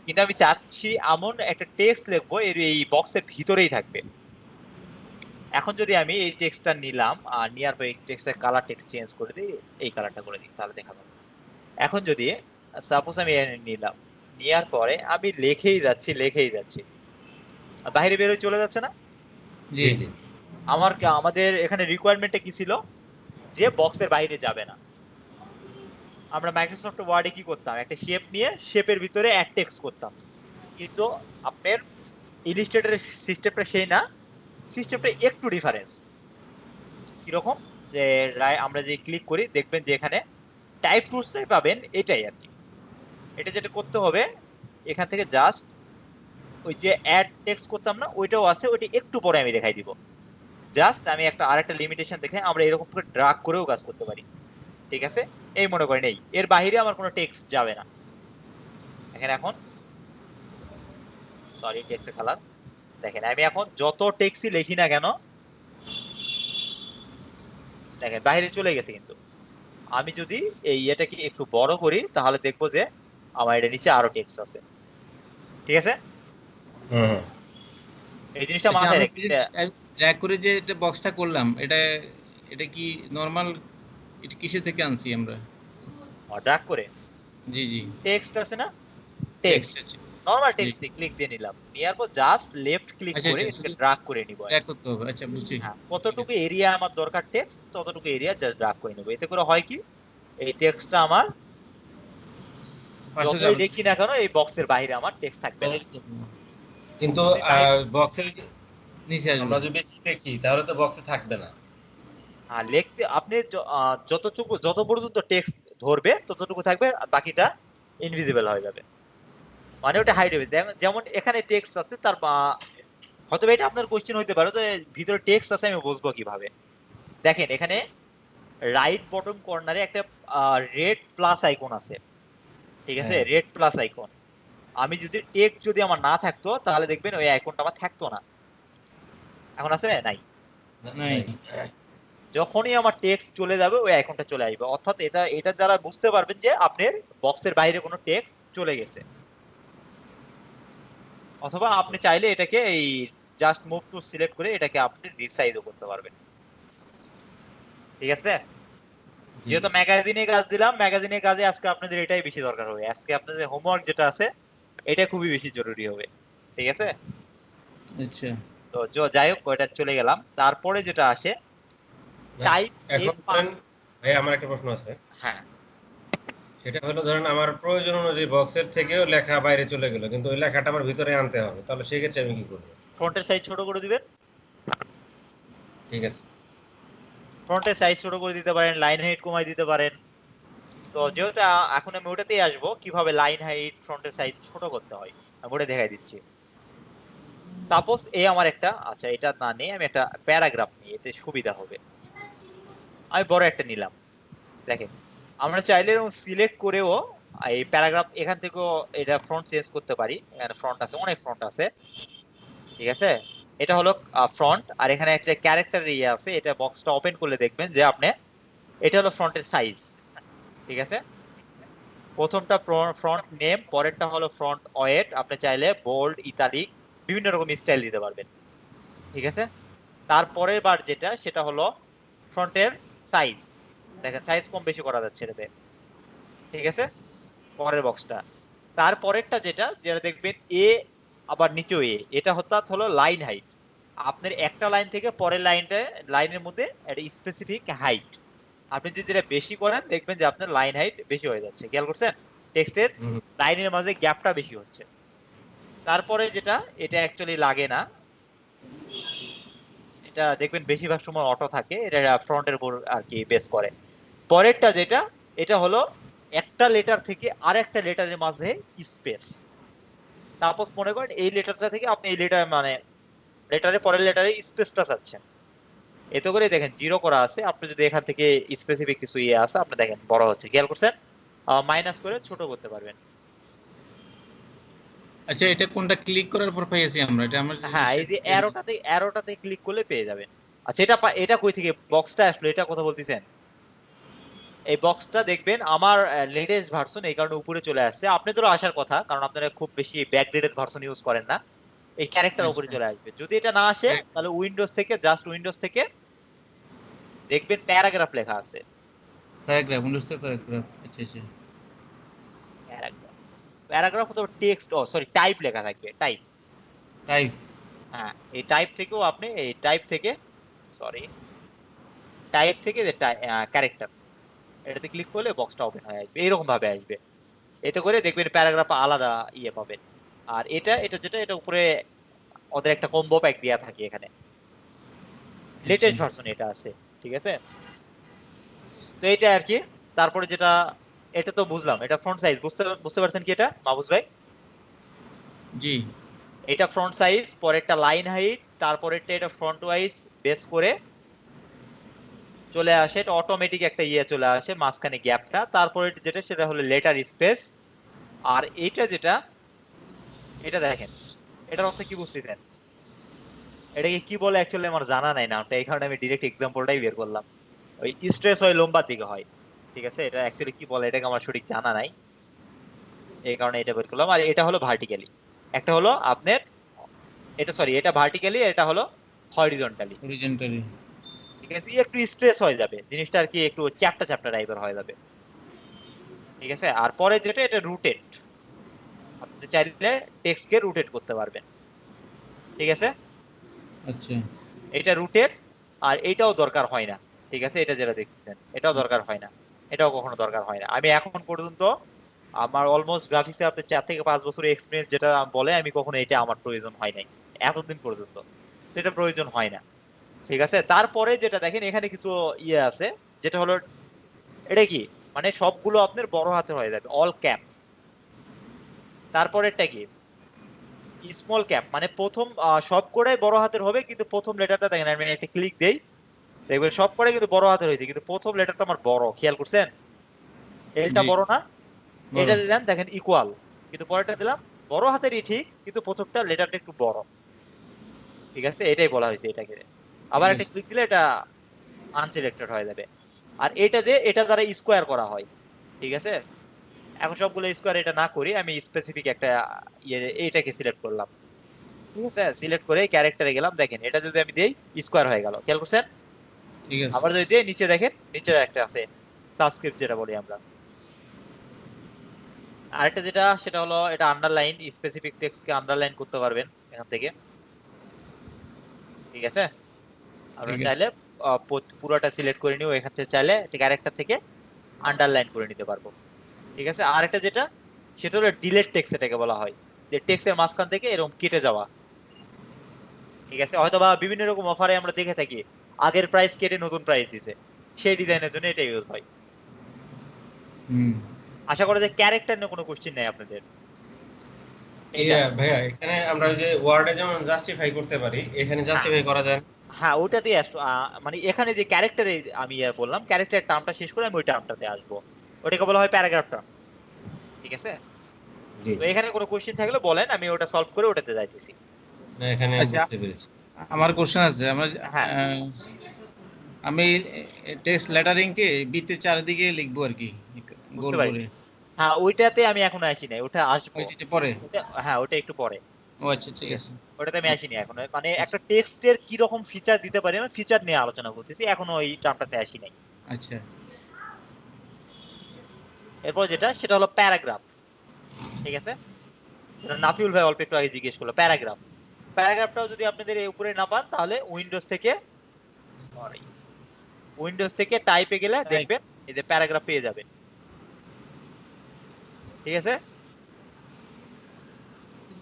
Speaker 1: কিন্তু আমি চাচ্ছি এমন একটা টেক্সট লিখবো এর এই বক্সের ভিতরেই থাকবে। এখন যদি আমি এই টেক্সটটা নিলাম আর নেওয়ার পর এই টেক্সটের কালারটা একটু চেঞ্জ করে দিই, এই কালারটা করে দিই, তাহলে দেখা যাবে। এখন যদি সাপোজ আমি নিলাম, নেওয়ার পরে আমি লিখেই যাচ্ছি, আর বাইরে বেরোয় চলে যাচ্ছে না।
Speaker 3: জি
Speaker 2: জি।
Speaker 1: আমাদের এখানে রিকোয়ারমেন্টটা কি ছিল, যে বক্সের বাইরে যাবে না। আমরা মাইক্রোসফট ওয়ার্ডে কি করতাম, একটা শেপ নিয়ে শেপের ভিতরে অ্যাড টেক্সট করতাম, কিন্তু আপনার ইলিস্ট্রেটরের সিস্টেমটা সেই না, সিস্টেমটা একটু ডিফারেন্স। কিরকম, যে আমরা যে ক্লিক করি দেখবেন যে এখানে টাইপ টুলসটাই পাবেন, এটাই আর কি। এটা যেটা করতে হবে, এখান থেকে জাস্ট ওই যে অ্যাড টেক্সট করতাম না, ওইটাও আছে, ওইটা একটু পরে আমি দেখাই দিব। জাস্ট আমি একটা আরেকটা লিমিটেশন দেখে, আমরা এরকম করে ড্রাগ করেও কাজ করতে পারি, ঠিক আছে? এই মনে করেন এই এর বাইরে আমার কোনো টেক্সট যাবে না। এখানে এখন সরি টেক্সটের কালার দেখেন, আমি এখন যত টেক্সটই লিখি না কেন দেখেন বাইরে চলে গেছে, কিন্তু আমি যদি এই এটাকে একটু বড় করি তাহলে দেখবো যে আমার এটা নিচে আরো টেক্সট আছে, ঠিক আছে?
Speaker 2: হুম।
Speaker 1: এই জিনিসটা
Speaker 3: আচ্ছা,
Speaker 1: মাথায়
Speaker 3: আমরা
Speaker 1: রেখে
Speaker 3: ড্র্যাগ করে যে এটা বক্সটা করলাম, এটা এটা কি নরমাল, এটা কিসের থেকে আনছি আমরা?
Speaker 1: ড্রাগ করে
Speaker 3: জি জি,
Speaker 1: টেক্সট আছে না,
Speaker 3: টেক্সট
Speaker 1: টেক্সট
Speaker 3: আছে।
Speaker 1: নরমাল
Speaker 3: জি,
Speaker 1: টেক্সটে ক্লিক দিয়ে নিলাম, নেওয়ার পর জাস্ট লেফট ক্লিক
Speaker 3: আচ্ছা
Speaker 1: করে
Speaker 3: আচ্ছা,
Speaker 1: এটাকে
Speaker 3: শুধু
Speaker 1: ড্রাগ করে নিব।
Speaker 3: ড্র্যাগ করতে হবে। আচ্ছা, বুঝছি।
Speaker 1: হ্যাঁ,
Speaker 3: ঠিক
Speaker 1: কতটুকু
Speaker 3: আছে।
Speaker 1: এরিয়া আমার দরকার টেক্সট, ততটুকু এরিয়া জাস্ট ড্রাগ করে নেব। এতে করে হয় কি, এই টেক্সটটা আমার
Speaker 3: পাশে
Speaker 1: যতই
Speaker 3: যাবে।
Speaker 1: লিখি না কেন এই বক্সের বাইরে আমার টেক্সট থাকবে না।
Speaker 2: কিন্তু
Speaker 1: যদি টাইপ
Speaker 2: বক্সে
Speaker 3: নিচে আসবে।
Speaker 2: আমরা যদি লিখি তাহলে তো বক্সে থাকবে না।
Speaker 1: লিখতে আপনি যত পর্যন্ত টেক্সট ধরবে ততটুকু থাকবে, আর বাকিটা ইনভিজিবল হয়ে যাবে, মানে ওটা হাইড হবে। যেমন এখানে টেক্সট আছে, তার হয়তো এটা আপনার কোশ্চেন হইতে পারে, যে ভিতরে টেক্সট আছে আমি বুঝবো কিভাবে? দেখেন এখানে রাইট বটম কর্নারে একটা রেড প্লাস আইকন আছে, ঠিক আছে?
Speaker 2: হ্যাঁ।
Speaker 1: রেড প্লাস আইকন, আমি যদি টেক্সট যদি আমার না থাকতো তাহলে দেখবেন ওই আইকনটা আমার থাকতো না। এখন আছে নাই?
Speaker 3: নাই।
Speaker 1: যখনই আমার টেক্সট চলে যাবে ওই আইকনটা চলে আসবে, অর্থাৎ এটা দ্বারা বুঝতে পারবেন যে আপনার বক্সের বাইরে কোনো টেক্সট চলে গেছে। অথবা আপনি চাইলে এটাকে এই জাস্ট মুভ টু সিলেক্ট করে এটাকে আপনি রিসাইজও করতে পারবেন, ঠিক আছে? যেহেতু ম্যাগাজিনে কাজ দিলাম, ম্যাগাজিনের কাজে আজকে আপনাদের এটাই বেশি দরকার হবে, আজকে আপনাদের হোমওয়ার্ক যেটা আছে এটা খুবই বেশি জরুরি হবে, ঠিক আছে?
Speaker 3: আচ্ছা,
Speaker 1: তো যাই হোক, ওইটা চলে গেলাম। তারপরে যেটা আসে
Speaker 2: না,
Speaker 1: টাইপ
Speaker 2: এখন ধরেন ভাই আমার একটা প্রশ্ন আছে।
Speaker 1: হ্যাঁ,
Speaker 2: সেটা হলো ধরেন আমার প্রয়োজন অনুযায়ী বক্সের থেকেও লেখা বাইরে চলে গেল, কিন্তু ওই লেখাটা আমার ভিতরে আনতে হবে, তাহলে সেই ক্ষেত্রে আমি কি করবো?
Speaker 1: ফ্রন্টের সাইজ ছোট করে দিবেন।
Speaker 2: ঠিক আছে।
Speaker 1: ফ্রন্টের সাইজ ছোট করে দিতে পারেন, লাইন হাইট কমাই দিতে পারেন। তো যেহেতু এখন আমি ওটাতেই আসবো, কিভাবে লাইন হাইট ফ্রন্টের সাইজ ছোট করতে হয় আমি ওটা দেখাই দিচ্ছি। সাপোজ আমার একটা, আচ্ছা এটা না নিয়ে আমি একটা প্যারাগ্রাফ নিই, এতে সুবিধা হবে। আমি বড় একটা নিলাম, দেখেন আমরা চাইলে এরকম সিলেক্ট করেও এই প্যারাগ্রাফ এখান থেকেও এটা ফ্রন্ট চেঞ্জ করতে পারি। এখানে ফ্রন্ট আছে, অনেক ফ্রন্ট আছে, ঠিক আছে? এটা হলো ফ্রন্ট, আর এখানে একটা ক্যারেক্টার ইয়ে আছে, এটা বক্সটা ওপেন করলে দেখবেন যে আপনি এটা হলো ফ্রন্টের সাইজ, ঠিক আছে? প্রথমটা ফ্রন্ট নেম, পরেরটা হলো ফ্রন্ট ওয়েট, আপনি চাইলে বোল্ড, ইতালিক বিভিন্ন রকম স্টাইল দিতে পারবেন, ঠিক আছে? তারপরের বার যেটা সেটা হলো ফ্রন্টের সাইজ, দেখেন সাইজ কম বেশি করা যাচ্ছে এটাতে, ঠিক আছে? পরের বক্সটা, তারপরেরটা যেটা যেটা দেখবেন এ, আবার নিচেও এটা হলো লাইন হাইট, আপনার একটা লাইন থেকে পরের লাইনের মধ্যে একটা স্পেসিফিক হাইট, আপনি যদি এটা বেশি করেন দেখবেন যে আপনার লাইন হাইট বেশি হয়ে যাচ্ছে, খেয়াল করছেন? টেক্সটের
Speaker 2: হুম।
Speaker 1: লাইনের মাঝে গ্যাপটা বেশি হচ্ছে। তারপরে যেটা, এটা অ্যাকচুয়ালি লাগে না, এটা দেখবেন বেশিরভাগ সময় অটো থাকে, এটা ফ্রন্টের উপর আর কি বেস করে। পরেরটা যেটা, এটা হলো একটা লেটার থেকে আর একটা লেটারের মাঝে স্পেস, তারপর মনে করেন এই লেটারটা থেকে আপনি এই লেটার মানে লেটারের পরের লেটারে স্পেসটা চাচ্ছেন, এতে করে দেখেন জিরো করা আছে, আপনি যদি এখান থেকে স্পেসিফিক কিছু আছে আপনি দেখেন বড় হচ্ছে, খেয়াল করছেন? মাইনাস করে ছোট করতে পারবেন।
Speaker 3: আচ্ছা, এটা কোনটা ক্লিক করার পর পেয়েছি আমরা? এটা আমরা
Speaker 1: হ্যাঁ, এই যে অ্যারোটাতে ক্লিক করলে পেয়ে যাবেন। আচ্ছা এটা কই থেকে বক্সটা আসলো, এটা কথা বলতেছেন? এই বক্সটা দেখবেন আমার লেটেস্ট ভার্সন, এই কারণে উপরে চলে আসছে, আপনাদেরও আসার কথা, কারণ আপনারা খুব বেশি ব্যাকডেটেড ভার্সন ইউজ করেন না, এই ক্যারেক্টার উপরে চলে আসবে। যদি এটা না আসে তাহলে উইন্ডোজ থেকে দেখবেন প্যারাগ্রাফ লেখা আছে,
Speaker 3: প্যারাগ্রাফ, উইন্ডোজের প্যারাগ্রাফ। আচ্ছা আচ্ছা,
Speaker 1: প্যারাগ্রাফ প্যারাগ্রাফ অথবা টেক্সট, সরি টাইপ লেখা থাকবে, টাইপ।
Speaker 3: টাইপ।
Speaker 1: হ্যাঁ, এই টাইপ থেকেও আপনি সরি টাইপ থেকে যে ক্যারেক্টার, এটাতে ক্লিক করলে বক্সটা ওপেন হয়ে আসবে, এরকম ভাবে আসবে। এতে করে দেখবেন প্যারাগ্রাফ আলাদা ইয়ে পাবেন। আর এটা যেটা এটা উপরে ওদের একটা কম্বো প্যাক দেয়া থাকে এখানে, লেটেস্ট ভার্সন এটা আছে, ঠিক আছে। তো এটা আর কি। তারপরে যেটা, এটা তো বুঝলাম, এটা ফ্রন্ট সাইজ বুঝতে পারছেন কি এটা মাহফুজ ভাই?
Speaker 3: জি
Speaker 1: এটা ফ্রন্ট সাইজ, পরেরটা লাইন হাইট, তারপরেরটা এটা ফ্রন্ট ওয়াইজ বেস করে চলে আসে, এটা অটোমেটিক একটা ইয়ে চলে আসে মাঝখানে গ্যাপটা। তারপরে যেটা সেটা হলো লেটার স্পেস। আর এইটা যেটা, এটা দেখেন, এটার অর্থ কি বুঝতেছেন? এটাকে কি বলে অ্যাকচুয়ালি আমার জানা নাই নামটা, এই কারণে আমি ডিরেক্ট এক্সাম্পলটাই বের করলাম। ওই স্ট্রেস হয় লম্বার দিকে হয়, ঠিক আছে। এটা অ্যাকচুয়ালি কি বলে এটাকে আমার সঠিক জানা নাই, এই কারণে এটা বের করলাম। আর এটা হলো ভার্টিক্যালি, একটা হলো আপনার, এটা সরি এটা ভার্টিক্যালি, এটা হলো হরিজন্টালি,
Speaker 3: হরিজন্টালি।
Speaker 1: ঠিক আছে। একটু স্ট্রেস হয়ে যাবে জিনিসটা আর কি, একটু চ্যাপ্টা চ্যাপ্টা টাইপের হয়ে যাবে, ঠিক আছে। আর পরে যেটা এটা রুটেড, আপনি চাইলে টেক্সটকে রুটেট করতে পারবেন, ঠিক আছে।
Speaker 3: আচ্ছা
Speaker 1: এটা রুটেড, আর এটাও দরকার হয় না, ঠিক আছে। এটা যেটা দেখতেছেন এটাও দরকার হয় না, এটাও কখনো দরকার হয় না। আমি এখন পর্যন্ত আমার অলমোস্ট গ্রাফিক্সে আপনার 4 থেকে 5 বছরের এক্সপিরিয়েন্স যেটা বলে, আমি কখনো এটা আমার প্রয়োজন হয় নাই এতদিন পর্যন্ত, সেটা প্রয়োজন হয় না, ঠিক আছে। তারপরে যেটা দেখেন এখানে কিছু ইয়ে আছে, যেটা হলো এটা কি, মানে সবগুলো আপনার বড় হাতে হয়ে যাবে, অল ক্যাপ। তারপরেরটা কি, স্মল ক্যাপ, মানে প্রথম সব কটাই বড় হাতের হবে, কিন্তু প্রথম লেটারটা দেখেন, আমি একটা ক্লিক দেই, দেখবেন সব কটাই কিন্তু বড় হাতের হয়েছে, কিন্তু প্রথম লেটারটা আমার বড়, খেয়াল করছেন? এলটা
Speaker 3: জি
Speaker 1: বড় না?
Speaker 3: বড়।
Speaker 1: এটা দিলাম দেখেন ইকুয়াল, কিন্তু পরেরটা দিলাম বড় হাতেরই ঠিক, কিন্তু প্রথমটা লেটারটা একটু বড়, ঠিক আছে। এটাই বলা হয়েছে এটাকে।
Speaker 3: ঠিক
Speaker 1: আবার একটা
Speaker 3: আছে।
Speaker 1: ক্লিক দিলে এটা আনসিলেক্টেড হয়ে যাবে। আর এটা দিয়ে এটা দ্বারা স্কোয়ার করা হয়, ঠিক আছে। এখন সবগুলো স্কোয়ার এটা না করি, আমি স্পেসিফিক একটা ইয়ে এইটাকে সিলেক্ট করলাম, ঠিক আছে। সিলেক্ট করে ক্যারেক্টারে গেলাম, দেখেন এটা যদি আমি দেই স্কোয়ার হয়ে গেল, খেয়াল করছেন?
Speaker 3: ঠিক আছে।
Speaker 1: আবার যদি দিই নিচে দেখেন, নিচে একটা আছে সাবস্ক্রিপ্ট যেটা বলি আমরা। আরেকটা যেটা সেটা হলো এটা আন্ডারলাইন, স্পেসিফিক টেক্সটকে আন্ডারলাইন করতে পারবেন এখান থেকে, ঠিক আছে।
Speaker 3: ঠিক
Speaker 1: আপনারা
Speaker 3: আছে।
Speaker 1: চাইলে পুরোটা সিলেক্ট করে নিও, এখান থেকে চাইলে ক্যারেক্টার থেকে আন্ডারলাইন করে নিতে পারবো, ঠিক আছে। আরেকটা যেটা সেটা হলো ডিলেট টেক্সট, এটাকে বলা হয় যে টেক্সটের মাঝখান থেকে এরকম কেটে যাওয়া, ঠিক আছে। হয়তো বা বিভিন্ন রকম অফারে আমরা দেখে থাকি আগের প্রাইস কেটে নতুন প্রাইস দিছে, সেই ডিজাইনের জন্য এটা ইউজ হয়।
Speaker 3: হুম।
Speaker 1: আশা করি যে ক্যারেক্টার নিয়ে কোনো কোশ্চেন নাই আপনাদের। এটা,
Speaker 2: ইয়া ভাইয়া, এখানে আমরা ওই যে ওয়ার্ডে যেমন জাস্টিফাই করতে পারি, এখানে
Speaker 1: হ্যাঁ
Speaker 2: জাস্টিফাই করা যায় না?
Speaker 1: হ্যাঁ ওটাতে মানে এখানে যে ক্যারেক্টারে আমি বললাম, ক্যারেক্টার টার্মটা শেষ করে আমি ওই টার্মটাতে আসবো, ওটাকে বলা হয় প্যারাগ্রাফ টার্ম, ঠিক আছে।
Speaker 2: জি।
Speaker 1: তো এখানে কোনো কোশ্চেন থাকলে বলেন, আমি ওটা সলভ করে ওটাতে যাইতেছি।
Speaker 2: না, এখানে
Speaker 3: আচ্ছা
Speaker 2: বুঝতে পেরেছি।
Speaker 3: আমার কোশ্চেন আছে। আমরা
Speaker 1: হ্যাঁ
Speaker 3: আমি টেক্সট লেটারিংকে বিতে চারিদিকে লিখবো আর কি,
Speaker 1: বুঝতে
Speaker 3: গোল
Speaker 1: পারি,
Speaker 3: করে।
Speaker 1: হ্যাঁ ওইটাতে আমি এখন আসি নাই, ওটা আসবো।
Speaker 3: হয়েছে যে পরে।
Speaker 1: হ্যাঁ ওটা একটু পরে,
Speaker 3: ও আচ্ছা ঠিক
Speaker 1: ঠিক আছে।
Speaker 3: আছে।
Speaker 1: ওটাতে আমি আসিনি এখন, মানে
Speaker 3: আচ্ছা
Speaker 1: একটা টেক্সটের কি রকম ফিচার দিতে পারি আমি ফিচার নিয়ে আলোচনা করতেছি, এখনো ওই টার্মটাতে আসি নাই।
Speaker 3: আচ্ছা
Speaker 1: এরপর যেটা সেটা হলো প্যারাগ্রাফ, ঠিক আছে। যেটা নাফিউল ভাই অল্প একটু আগে জিজ্ঞেস করলো, প্যারাগ্রাফ। প্যারাগ্রাফটাও যদি আপনাদের এই উপরে না পান, তাহলে উইন্ডোজ থেকে, সরি, উইন্ডোজ থেকে টাইপে গেলে
Speaker 3: তাই
Speaker 1: দেখবেন এই যে প্যারাগ্রাফ পেয়ে যাবেন, ঠিক আছে।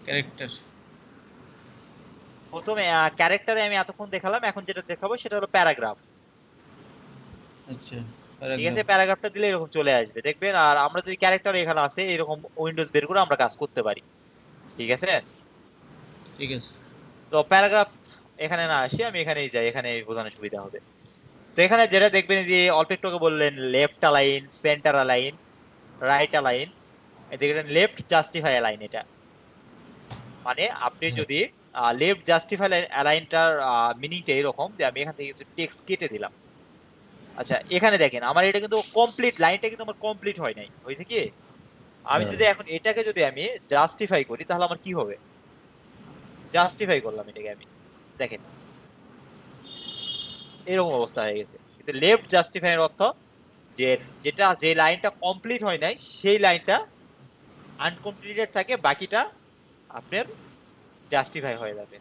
Speaker 3: ক্যারেক্টার।
Speaker 1: প্রথমে ক্যারেক্টারে আমি এতক্ষণ দেখালাম, এখন যেটা দেখাবো সেটা হলো প্যারাগ্রাফ,
Speaker 3: আচ্ছা
Speaker 1: ঠিক
Speaker 3: প্যারাগ্রাফ।
Speaker 1: আছে। প্যারাগ্রাফটা দিলে এরকম চলে আসবে দেখবেন। আর আমরা যদি ক্যারেক্টার এখানে আছে এরকম উইন্ডোজ বের করে আমরা কাজ করতে পারি, ঠিক আছে।
Speaker 3: ঠিক আছে।
Speaker 1: তো প্যারাগ্রাফ এখানে না আসি, আমি এখানেই যাই, এখানে বোঝানোর সুবিধা হবে। তো এখানে যেটা দেখবেন যে অল্প একটু আগে বললেন left align, centre align, right align, দেখবেন লেফট জাস্টিফাই অ্যালাইন। এটা মানে আপনি
Speaker 2: হ্যাঁ।
Speaker 1: যদি লেফট জাস্টিফাই অ্যালাইনটার মিনিংটা এরকম যে আমি এখান থেকে কিছু টেক্সট কেটে দিলাম। আচ্ছা এখানে দেখেন আমার এটা কিন্তু কমপ্লিট, লাইনটা কিন্তু আমার কমপ্লিট হয় নাই, হয়েছে কি, আমি
Speaker 2: হ্যাঁ।
Speaker 1: যদি এখন এটাকে যদি আমি জাস্টিফাই করি তাহলে আমার কি হবে, জাস্টিফাই করলাম এটাকে আমি, দেখেন এরকম অবস্থা হয়ে গেছে। কিন্তু লেফট জাস্টিফাই এর অর্থ যে যে লাইনটা কমপ্লিট হয় নাই সেই লাইনটা আনকমপ্লিটেড থাকে, বাকিটা আপনার জাস্টিফাই হয়ে যাবে,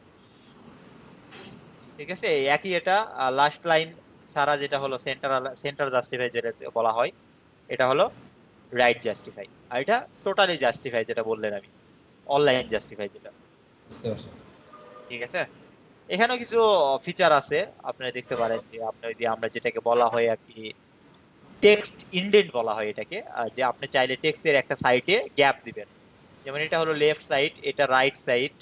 Speaker 1: ঠিক আছে। একই এটা লাস্ট লাইন সারা যেটা হলো সেন্টার জাস্টিফাই যেটা বলা হয়, এটা হলো রাইট জাস্টিফাই, আর এটা টোটালি জাস্টিফাই যেটা বললেন আমি, অনলাইন জাস্টিফাই যেটা।
Speaker 2: বুঝতে পারছি।
Speaker 1: ঠিক আছে, এখানেও কিছু ফিচার আছে আপনারা দেখতে পারেন, যে আপনার যে আমরা যেটাকে বলা হয় আর কি টেক্সট ইনডেন্ট বলা হয় এটাকে, যে আপনি চাইলে টেক্সটের একটা সাইডে গ্যাপ দিবেন, যেমন এটা হলো লেফট সাইড, এটা রাইট সাইড,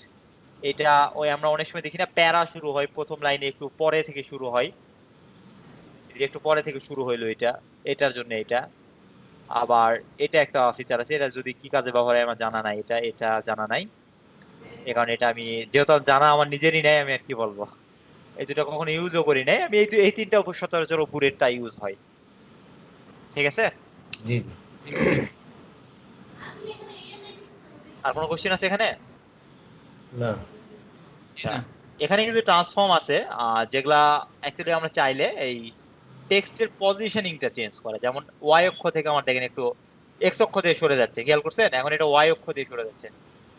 Speaker 1: এটা ওই আমরা অনেক সময় দেখি না প্যারা শুরু হয় প্রথম লাইনে একটু পরে থেকে শুরু হয়, একটু পরে থেকে শুরু হইলো এটা, এটার জন্য এটা। আবার এটা একটা ফিচার আছে, এটা যদি কি কাজে ব্যবহার হয় আমার জানা নাই, এটা এটা জানা নাই, এ কারণে এটা আমি যেহেতু জানা আমার নিজেরই নাই, আমি আর কি বলবো, এই দুটো কখনো ইউজও করি নাই আমি, এই তিনটা সচরাচর উপরেরটা ইউজ হয়। ঠিক আছে,
Speaker 2: জি
Speaker 1: আর কোনো কোশ্চেন আছে এখানে?
Speaker 2: না
Speaker 1: আচ্ছা,
Speaker 3: না
Speaker 1: এখানে কিন্তু ট্রান্সফর্ম আছে যেগুলা অ্যাকচুয়ালি আমরা চাইলে এই টেক্সটের পজিশনিংটা চেঞ্জ করা, যেমন ওয়াই অক্ষ থেকে আমার দেখেন একটু এক্স অক্ষ দিয়ে সরে যাচ্ছে, খেয়াল করছেন, এখন এটা ওয়াই অক্ষ দিয়ে সরে যাচ্ছে,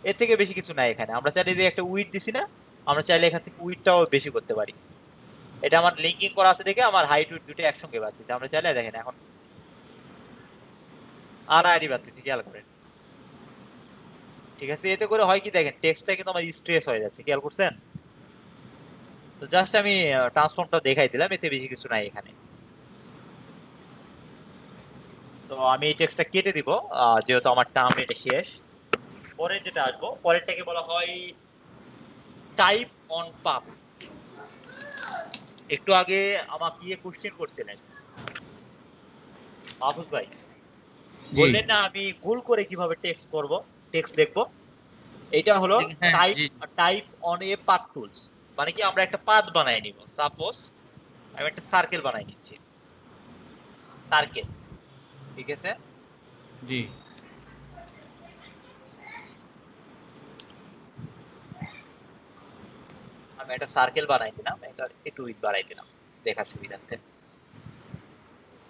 Speaker 1: এর থেকে বেশি কিছু নাই এখানে। আমরা চাইলে যে একটা উইড দিছি না, আমরা চাইলে এখান থেকে উইডটাও বেশি করতে পারি, এটা আমার লিঙ্কিং করা আছে দেখে আমার হাইট উইড দুটো একসঙ্গে বাড়তেছে, আমরা চাইলে দেখেন এখন আর আইডি বাড়তেছে, খেয়াল করেন। ঠিক আছে, এতে করে হয় কি দেখেন টেক্সটটা কিন্তু আমার স্ট্রেস হয়ে যাচ্ছে, খেয়াল করছেন। তো জাস্ট আমি ট্রান্সফর্মটা দেখাই দিলাম, এতে বেশি কিছু নাই এখানে। তো আমি এই টেক্সটটা কেটে দিব, যেহেতু আমার টার্ম এটা শেষ। পরে যেটা আসবো পরেরটাকে বলা হয় টাইপ অন পাথ। একটু আগে আমাকে কোশ্চেন করছিলেন মাহফুজ ভাই,
Speaker 3: জি
Speaker 1: বললেন না আমি ভুল করে কিভাবে টেক্সট করব, টেক্সট লিখবো, এটা হলো
Speaker 3: হ্যাঁ
Speaker 1: type
Speaker 3: G
Speaker 1: type on a path tools. মানে কি আমরা একটা পাথ বানাই নিব, সাপোজ আমি একটা সার্কেল বানাই নিচ্ছি, সার্কেল। ঠিক আছে,
Speaker 3: জি
Speaker 1: আমি একটা সার্কেল বানাই দিলাম, এটা একটু উইথ বাড়াই দিলাম দেখার সুবিধার্থে।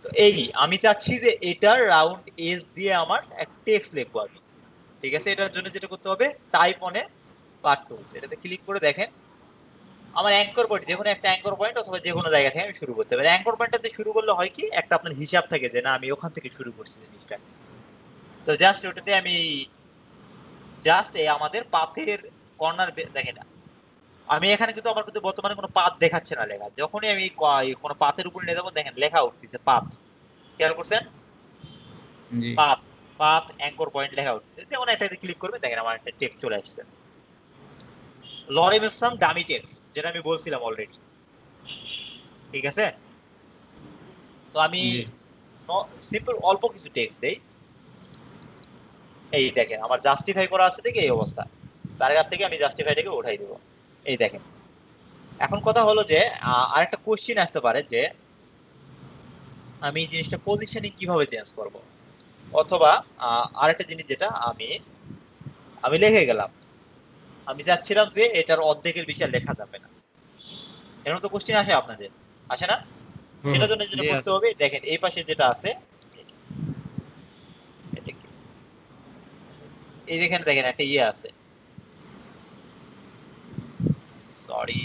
Speaker 1: তো এই আমি চাচ্ছি যে এটার রাউন্ড এজ দিয়ে আমার একটা টেক্সট লিখবো আমি। ঠিক আছে, এটার জন্য যেটা করতে হবে টাইপ অনে পাথ টুলস, এটাতে ক্লিক করে দেখেন আমার অ্যাঙ্কর পয়েন্ট, যে কোনো একটা অ্যাঙ্কর পয়েন্ট অথবা যে কোনো জায়গা থেকে আমি শুরু করতে পারি। অ্যাঙ্কর পয়েন্টটাতে শুরু করলে হয় কি একটা আপনার হিসাব থাকে যে না আমি ওখান থেকে শুরু করছি জিনিসটা। তো জাস্ট ওটাতে আমি জাস্ট এই আমাদের পাথের কর্নার দেখে না, আমি এখানে কিন্তু আমার কিন্তু বর্তমানে কোনো পাথ দেখাচ্ছে না লেখা, যখনই আমি কোনো পাথের উপর নিয়ে যাবো দেখেন লেখা উঠতেছে পাথ, খেয়াল করছেন,
Speaker 3: জি
Speaker 1: পাথ, পাথ অ্যাঙ্কর পয়েন্ট লেখা উঠতেছে, যেমন একটাতে ক্লিক করবে দেখেন আমার একটা টেক্সট চলে আসছে, লরেম ইপসাম ডামি টেক্সট, যেটা আমি বলছিলাম অলরেডি। ঠিক আছে, তো আমি
Speaker 3: জি
Speaker 1: সিম্পল অল্প কিছু টেক্সট দেই, এই দেখেন আমার জাস্টিফাই করা আছে দেখে এই অবস্থা, প্যারাগ্রাফ থেকে আমি জাস্টিফাইটাকে উঠাই দেবো, এই দেখেন। এখন কথা হলো যে আরেকটা কোশ্চিন আসতে পারে যে আমি এই জিনিসটা পজিশনিং কিভাবে চেঞ্জ করব, অথবা আরেকটা জিনিস যেটা আমি আমি লিখে গেলাম, আমি চাচ্ছিলাম যে এটার অর্ধেকের বেশি আর লেখা যাবে না, এরকম তো কোশ্চিন আসে আপনাদের, আসে না?
Speaker 2: হুম
Speaker 1: সেটার জন্য যেটা
Speaker 3: জি
Speaker 1: করতে
Speaker 3: আছে
Speaker 1: হবে দেখেন এই পাশে যেটা আছে, এটা কি? এই যেখানে দেখেন একটা ইয়ে আছে, সরি,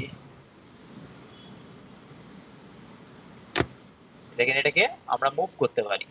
Speaker 1: দেখেন এটাকে আমরা মুভ করতে পারি।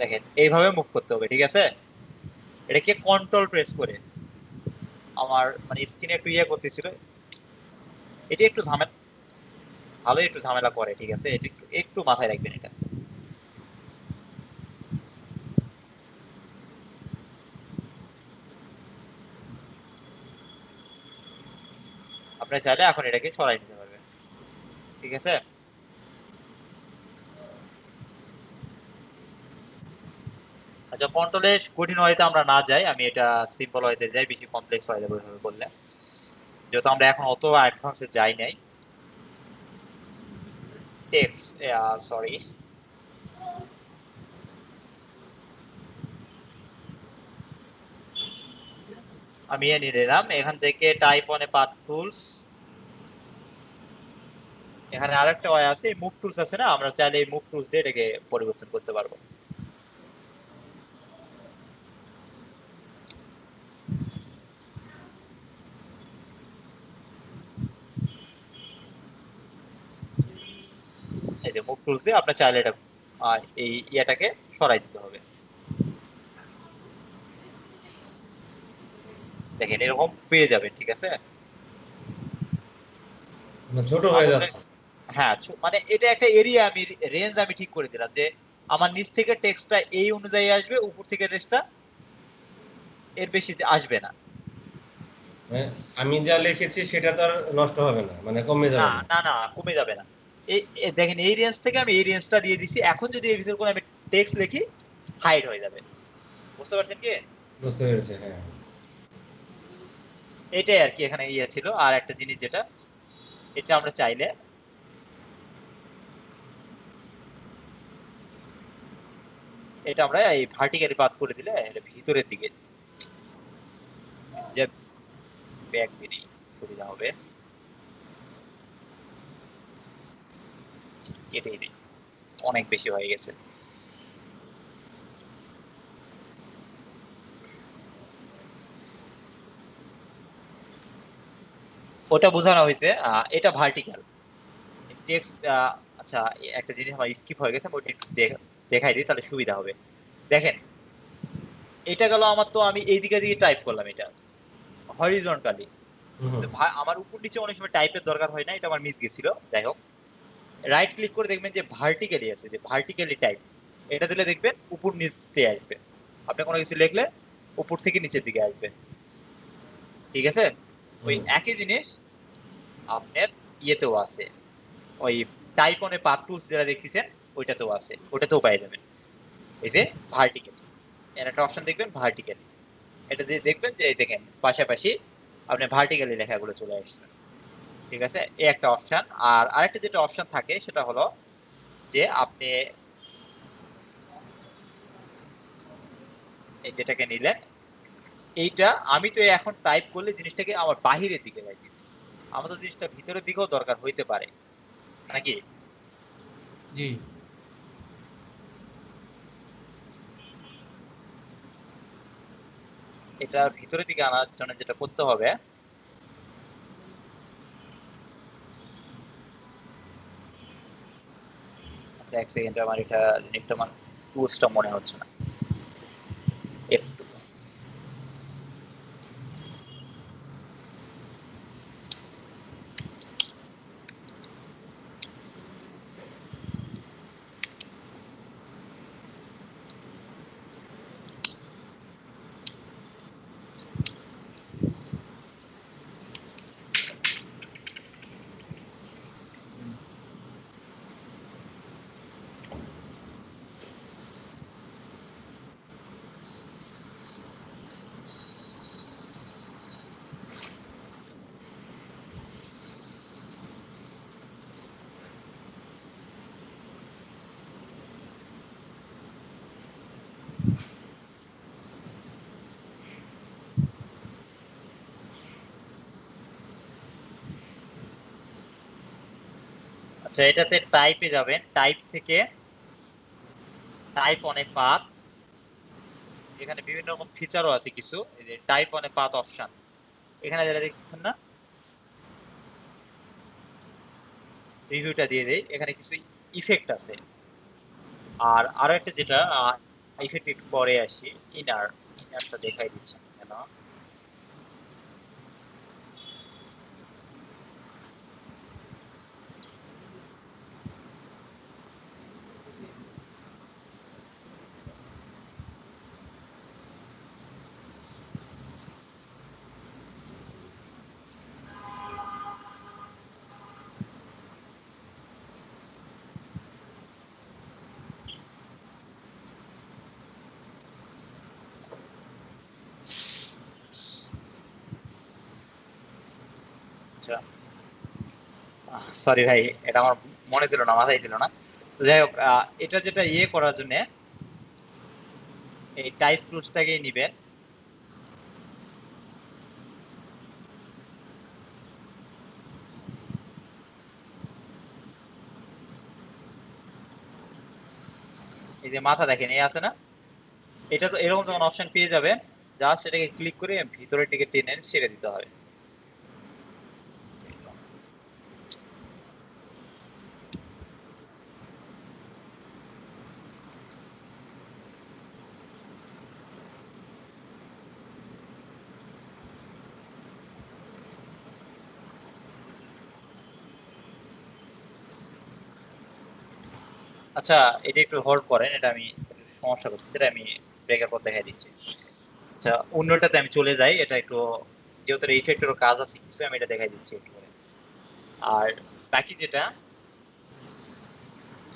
Speaker 1: দেখেন এইভাবে মুভ করতে হবে, ঠিক আছে, এটাকে কন্ট্রোল প্রেস করে, আমার মানে স্ক্রিনে একটু ইয়ে করতেছিল, এটি একটু ঝামেলা, ভালো একটু ঝামেলা করে, ঠিক আছে, এটা একটু একটু মাথায় রাখবেন এটা। আপনি চাইলে এখন এটাকে সরাই নিতে পারবেন, ঠিক আছে। আচ্ছা, কন্ট্রোলে কঠিন ওয়েতে আমরা না যাই, আমি এটা সিম্পল ওয়েতে যাই, বেশি কমপ্লেক্স হয়ে যাবে ওইভাবে করলে, যেহেতু আমরা এখন অত অ্যাডভান্সে যাই নাই। টেক্সট, সরি, আমি এ নিয়ে নিলাম এখান থেকে type on a path tools. এখানে আরেকটা ওয়ে আছে, মুভ টুলস আছে না, আমরা চাইলে এই মুভ টুলস দিয়ে এটাকে পরিবর্তন করতে পারবো। এই যে মুভ টুলস দিয়ে আপনি চাইলে এটা এই ইয়াটাকে সরাই দিতে হবে। দেখেন এরকম পেয়ে যাবেন, ঠিক আছে।
Speaker 2: ছোট হয়ে যাচ্ছে।
Speaker 1: হ্যাঁ, মানে এটা একটা এরিয়া, আমি রেঞ্জ আমি ঠিক করে দিলাম যে আমার নিচ থেকে টেক্সটটা এই অনুযায়ী আসবে, উপর থেকে টেক্সটটা এর বেশি আসবে না।
Speaker 2: মানে আমি যা লিখেছি সেটা তো আর নষ্ট হবে না, মানে কমে
Speaker 1: না
Speaker 2: যাবে না।
Speaker 1: না না, কমে যাবে না। দেখেন এই রেঞ্জ থেকে আমি এই রেঞ্জটা দিয়ে দিছি, এখন যদি এর ভিতর করে আমি টেক্সট লিখি হাইড হয়ে যাবে। বুঝতে পারছেন কি?
Speaker 2: বুঝতে পেরেছি, হ্যাঁ।
Speaker 1: এটাই আর কি এখানে ইয়ে ছিল। আর একটা জিনিস যেটা, এটা আমরা চাইলে এটা আমরা এই ভার্টিক্যালি পাথ করে দিলে এটা ভিতরের দিকে যে ব্যাক দিলেই সুবিধা হবে। কেটেই দিই, অনেক বেশি হয়ে গেছে। ওটা বোঝানো হয়েছে, এটা ভার্টিক্যাল টেক্সট। আচ্ছা, একটা জিনিস আমার স্কিপ হয়ে গেছে, আমি ওটা একটু দেখাই দিই তাহলে সুবিধা হবে। দেখেন এটা গেল আমার, তো আমি এইদিকে দিকে টাইপ করলাম এটা হরিজন্টালি,
Speaker 2: হুম।
Speaker 1: আমার উপর নিচে অনেক সময় টাইপের দরকার হয় না, এটা আমার মিস গেছিল। যাই হোক, রাইট ক্লিক করে দেখবেন যে ভার্টিক্যালি আছে, যে ভার্টিক্যালি টাইপ, এটা দিলে দেখবেন উপর নিচে আসবে। আপনি কোনো কিছু লিখলে উপর থেকে নিচের দিকে আসবে, ঠিক আছে। ওই একই জিনিস আপনার ইয়েতেও আছে, ওই টাইপ অনে পাথ টুলস যেটা দেখতেছেন ওইটাতেও আছে, ওটাতেও পেয়ে যাবেন। এই যে ভার্টিক্যাল, এর একটা অপশন দেখবেন ভার্টিক্যালি, এটা দিয়ে দেখবেন যে এই দেখেন পাশাপাশি আপনি ভার্টিক্যালি লেখাগুলো চলে আসছে, ঠিক আছে। এই একটা অপশন। আর আরেকটা যেটা অপশন থাকে সেটা হলো যে আপনি এই যেটাকে নিলেন, এইটা আমি তো এখন টাইপ করলে জিনিসটাকে আমার বাহিরের দিকে যাইতেছে, আমার তো জিনিসটা ভিতরের দিকেও দরকার হইতে পারে নাকি?
Speaker 3: জি।
Speaker 1: এটা ভিতরের দিকে আনার জন্য যেটা করতে হবে, আচ্ছা এক সেকেন্ড, আমার এটা জিনিসটা আমার টুলসটা মনে হচ্ছে না একটু। আচ্ছা, এটাতে টাইপে যাবেন, টাইপ থেকে টাইপ অনেক পাথ, এখানে বিভিন্ন রকম ফিচারও আছে কিছু, এই যে type on a path option, এখানে যেটা দেখতেছেন না, রিভিউটা দিয়ে দেই, এখানে কিছু ইফেক্ট আছে। আর আরো একটা যেটা ইফেক্ট একটু পরে আসি, ইনারটা দেখাই দিচ্ছি না কেন। আচ্ছা সরি ভাই, এটা আমার মনে ছিল না, মাথায় ছিল না। তো যাই হোক, এটা যেটা ইয়ে করার জন্য এই টাইপ টুলসটাকেই নিবেন। এই যে মাথা দেখেন এই আছে না, এটা তো এরকম যখন অপশন পেয়ে যাবেন, জাস্ট এটাকে ক্লিক করে ভিতরের দিকে টেনে ছেড়ে দিতে হবে। আচ্ছা এটা একটু হোল্ড করেন, এটা আমি সমস্যা করতেছি, এটা আমি ব্রেকের পর দেখাই দিচ্ছি। আচ্ছা অন্যটাতে আমি চলে যাই, এটা একটু যেহেতু ইফেক্টেরও কাজ আছে কিছু, আমি এটা দেখাই দিচ্ছি একটু করে। আর বাকি যেটা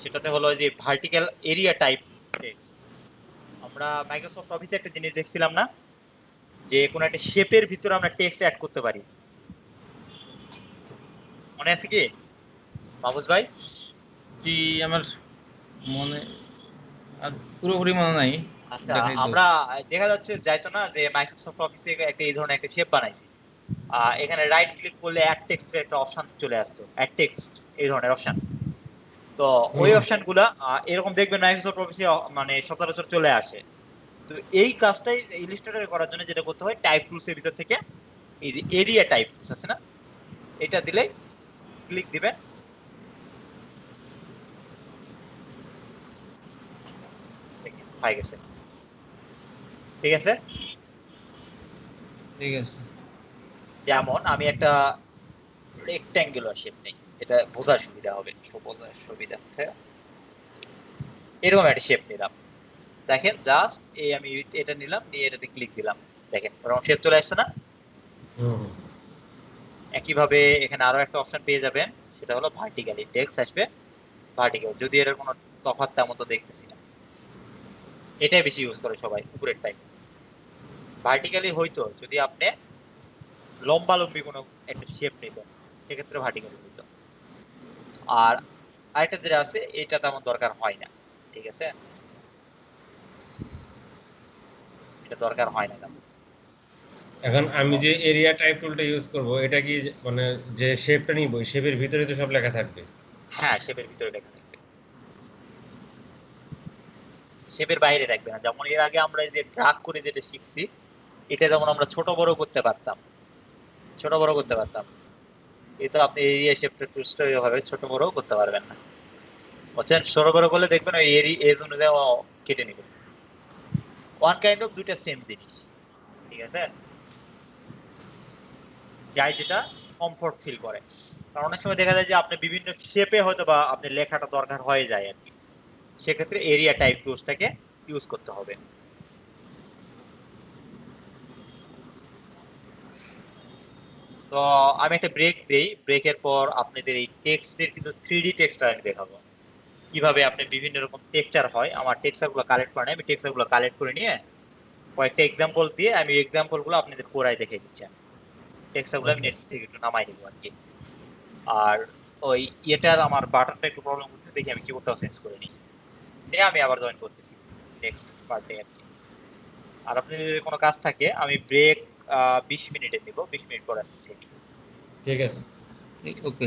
Speaker 1: সেটাতে হলো যে ভার্টিক্যাল এরিয়া টাইপ টেক্সট। আমরা মাইক্রোসফট অফিসে একটা জিনিস দেখছিলাম না, যে কোনো একটা শেপের ভিতরে আমরা টেক্সট অ্যাড করতে পারি, মনে আছে কি মাহফুজ ভাই?
Speaker 3: জি, আমার মনে পুরোপুরি মনে নাই।
Speaker 1: আচ্ছা
Speaker 3: দেখাই তো।
Speaker 1: আমরা দেখা যাচ্ছে যাইতো না যে মাইক্রোসফট অফিসে একটা এই ধরনের একটা শেপ বানাইছি, এখানে রাইট ক্লিক করলে অ্যাড টেক্সটের একটা অপশন চলে আসতো, অ্যাড টেক্সট এই ধরনের অপশন। তো ওই অপশন গুলা এরকম দেখবেন মাইক্রোসফট অফিসে মানে সচরাচর চলে আসে। তো এই কাজটাই ইলিস্ট্রেটরে করার জন্য যেটা করতে হয়, টাইপ টুলস এর ভিতর থেকে এই যে এরিয়া টাইপ টুলস আছে না, এটা দিলে ক্লিক দিবেন, দেখেন হয়ে গেছে। ঠিক আছে,
Speaker 3: ঠিক আছে।
Speaker 1: যেমন আমি একটা রেক্ট্যাঙ্গুলার শেপ নেই, এটা বোঝার সুবিধা হবে, বোঝার সুবিধার্থে এরকম একটা শেপ নিলাম। দেখেন জাস্ট এই আমি এটা নিলাম, নিয়ে এটাতে ক্লিক দিলাম, দেখেন ওরকম শেপ চলে আসছে না। একইভাবে এখানে আরো একটা অপশন পেয়ে যাবেন, সেটা হলো ভার্টিক্যালি টেক্সট আসবে ভার্টিক্যাল, যদি এটার কোনো তফাৎ তেমন তো দেখতেছি না। এটাই বেশি ইউজ করে সবাই, উপরের টাইপ। ভার্টিক্যালি হইতো যদি আপনি লম্বা লম্বি কোনো একটা শেপ নিতেন, সেক্ষেত্রে ভার্টিক্যালি হইতো। আর আরেকটা যেটা আছে এটা তেমন দরকার হয় না, ঠিক আছে, এটা দরকার হয় না তেমন।
Speaker 2: এখন আমি যে এরিয়া টাইপ টুলটা ইউজ করব, এটা কি মানে যে শেপটা নিব শেপের ভিতরে তো সব লেখা থাকবে?
Speaker 1: হ্যাঁ শেপের ভিতরে লেখা থাকবে, শেপের বাইরে থাকবে না। যেমন এর আগে আমরা এই যে ড্রাগ করে যেটা শিখছি, এটা যেমন আমরা ছোট বড় করতে পারতাম, ছোট বড় করতে পারতাম, এটা আপনি এরিয়া শেপটা টুলসটা এভাবে ছোট বড়ও করতে পারবেন না, বুঝছেন? ছোট বড় করলে দেখবেন ওই এরি এজ অনুযায়ী ও কেটে নেবে। ওয়ান কাইন্ড অফ দুইটা সেম জিনিস, ঠিক আছে, যাই যেটা কমফোর্ট ফিল করে। কারণ অনেক সময় দেখা যায় যে আপনি বিভিন্ন শেপে হয়তো বা আপনার লেখাটা দরকার হয়ে যায় আর কি, সেক্ষেত্রে এরিয়া টাইপ টুলসটাকে ইউজ করতে হবে। তো আমি একটা ব্রেক দেই, ব্রেকের পর আপনাদের এই টেক্সটের কিছু 3D টেক্সচার আমি দেখাবো, কিভাবে আপনি বিভিন্ন রকম টেক্সচার হয়। আমার টেক্সচার গুলো কালেক্ট করে আমি টেক্সচার গুলো কালেক্ট করে নিয়ে কয়েকটা এক্সাম্পল দিয়ে আমি এক্সাম্পল গুলো আপনাদের পুরাই দেখে দিচ্ছি। আমি টেক্সচার গুলো আমি নেট থেকে একটু নামাই নিবো আর কি। আর ওই এটার আমার বাটনটা একটু প্রবলেম হচ্ছে, দেখি আমি কিবোর্ডটাও চেঞ্জ করে নিই, নিয়ে আমি আবার জয়েন করতেছি নেক্সট পার্টে আর কি। আর আপনাদের যদি কোনো কাজ থাকে আমি ব্রেক 20 মিনিটের নিব, 20 মিনিট পর আসতেছি।
Speaker 2: ঠিক আছে।
Speaker 3: ওকে।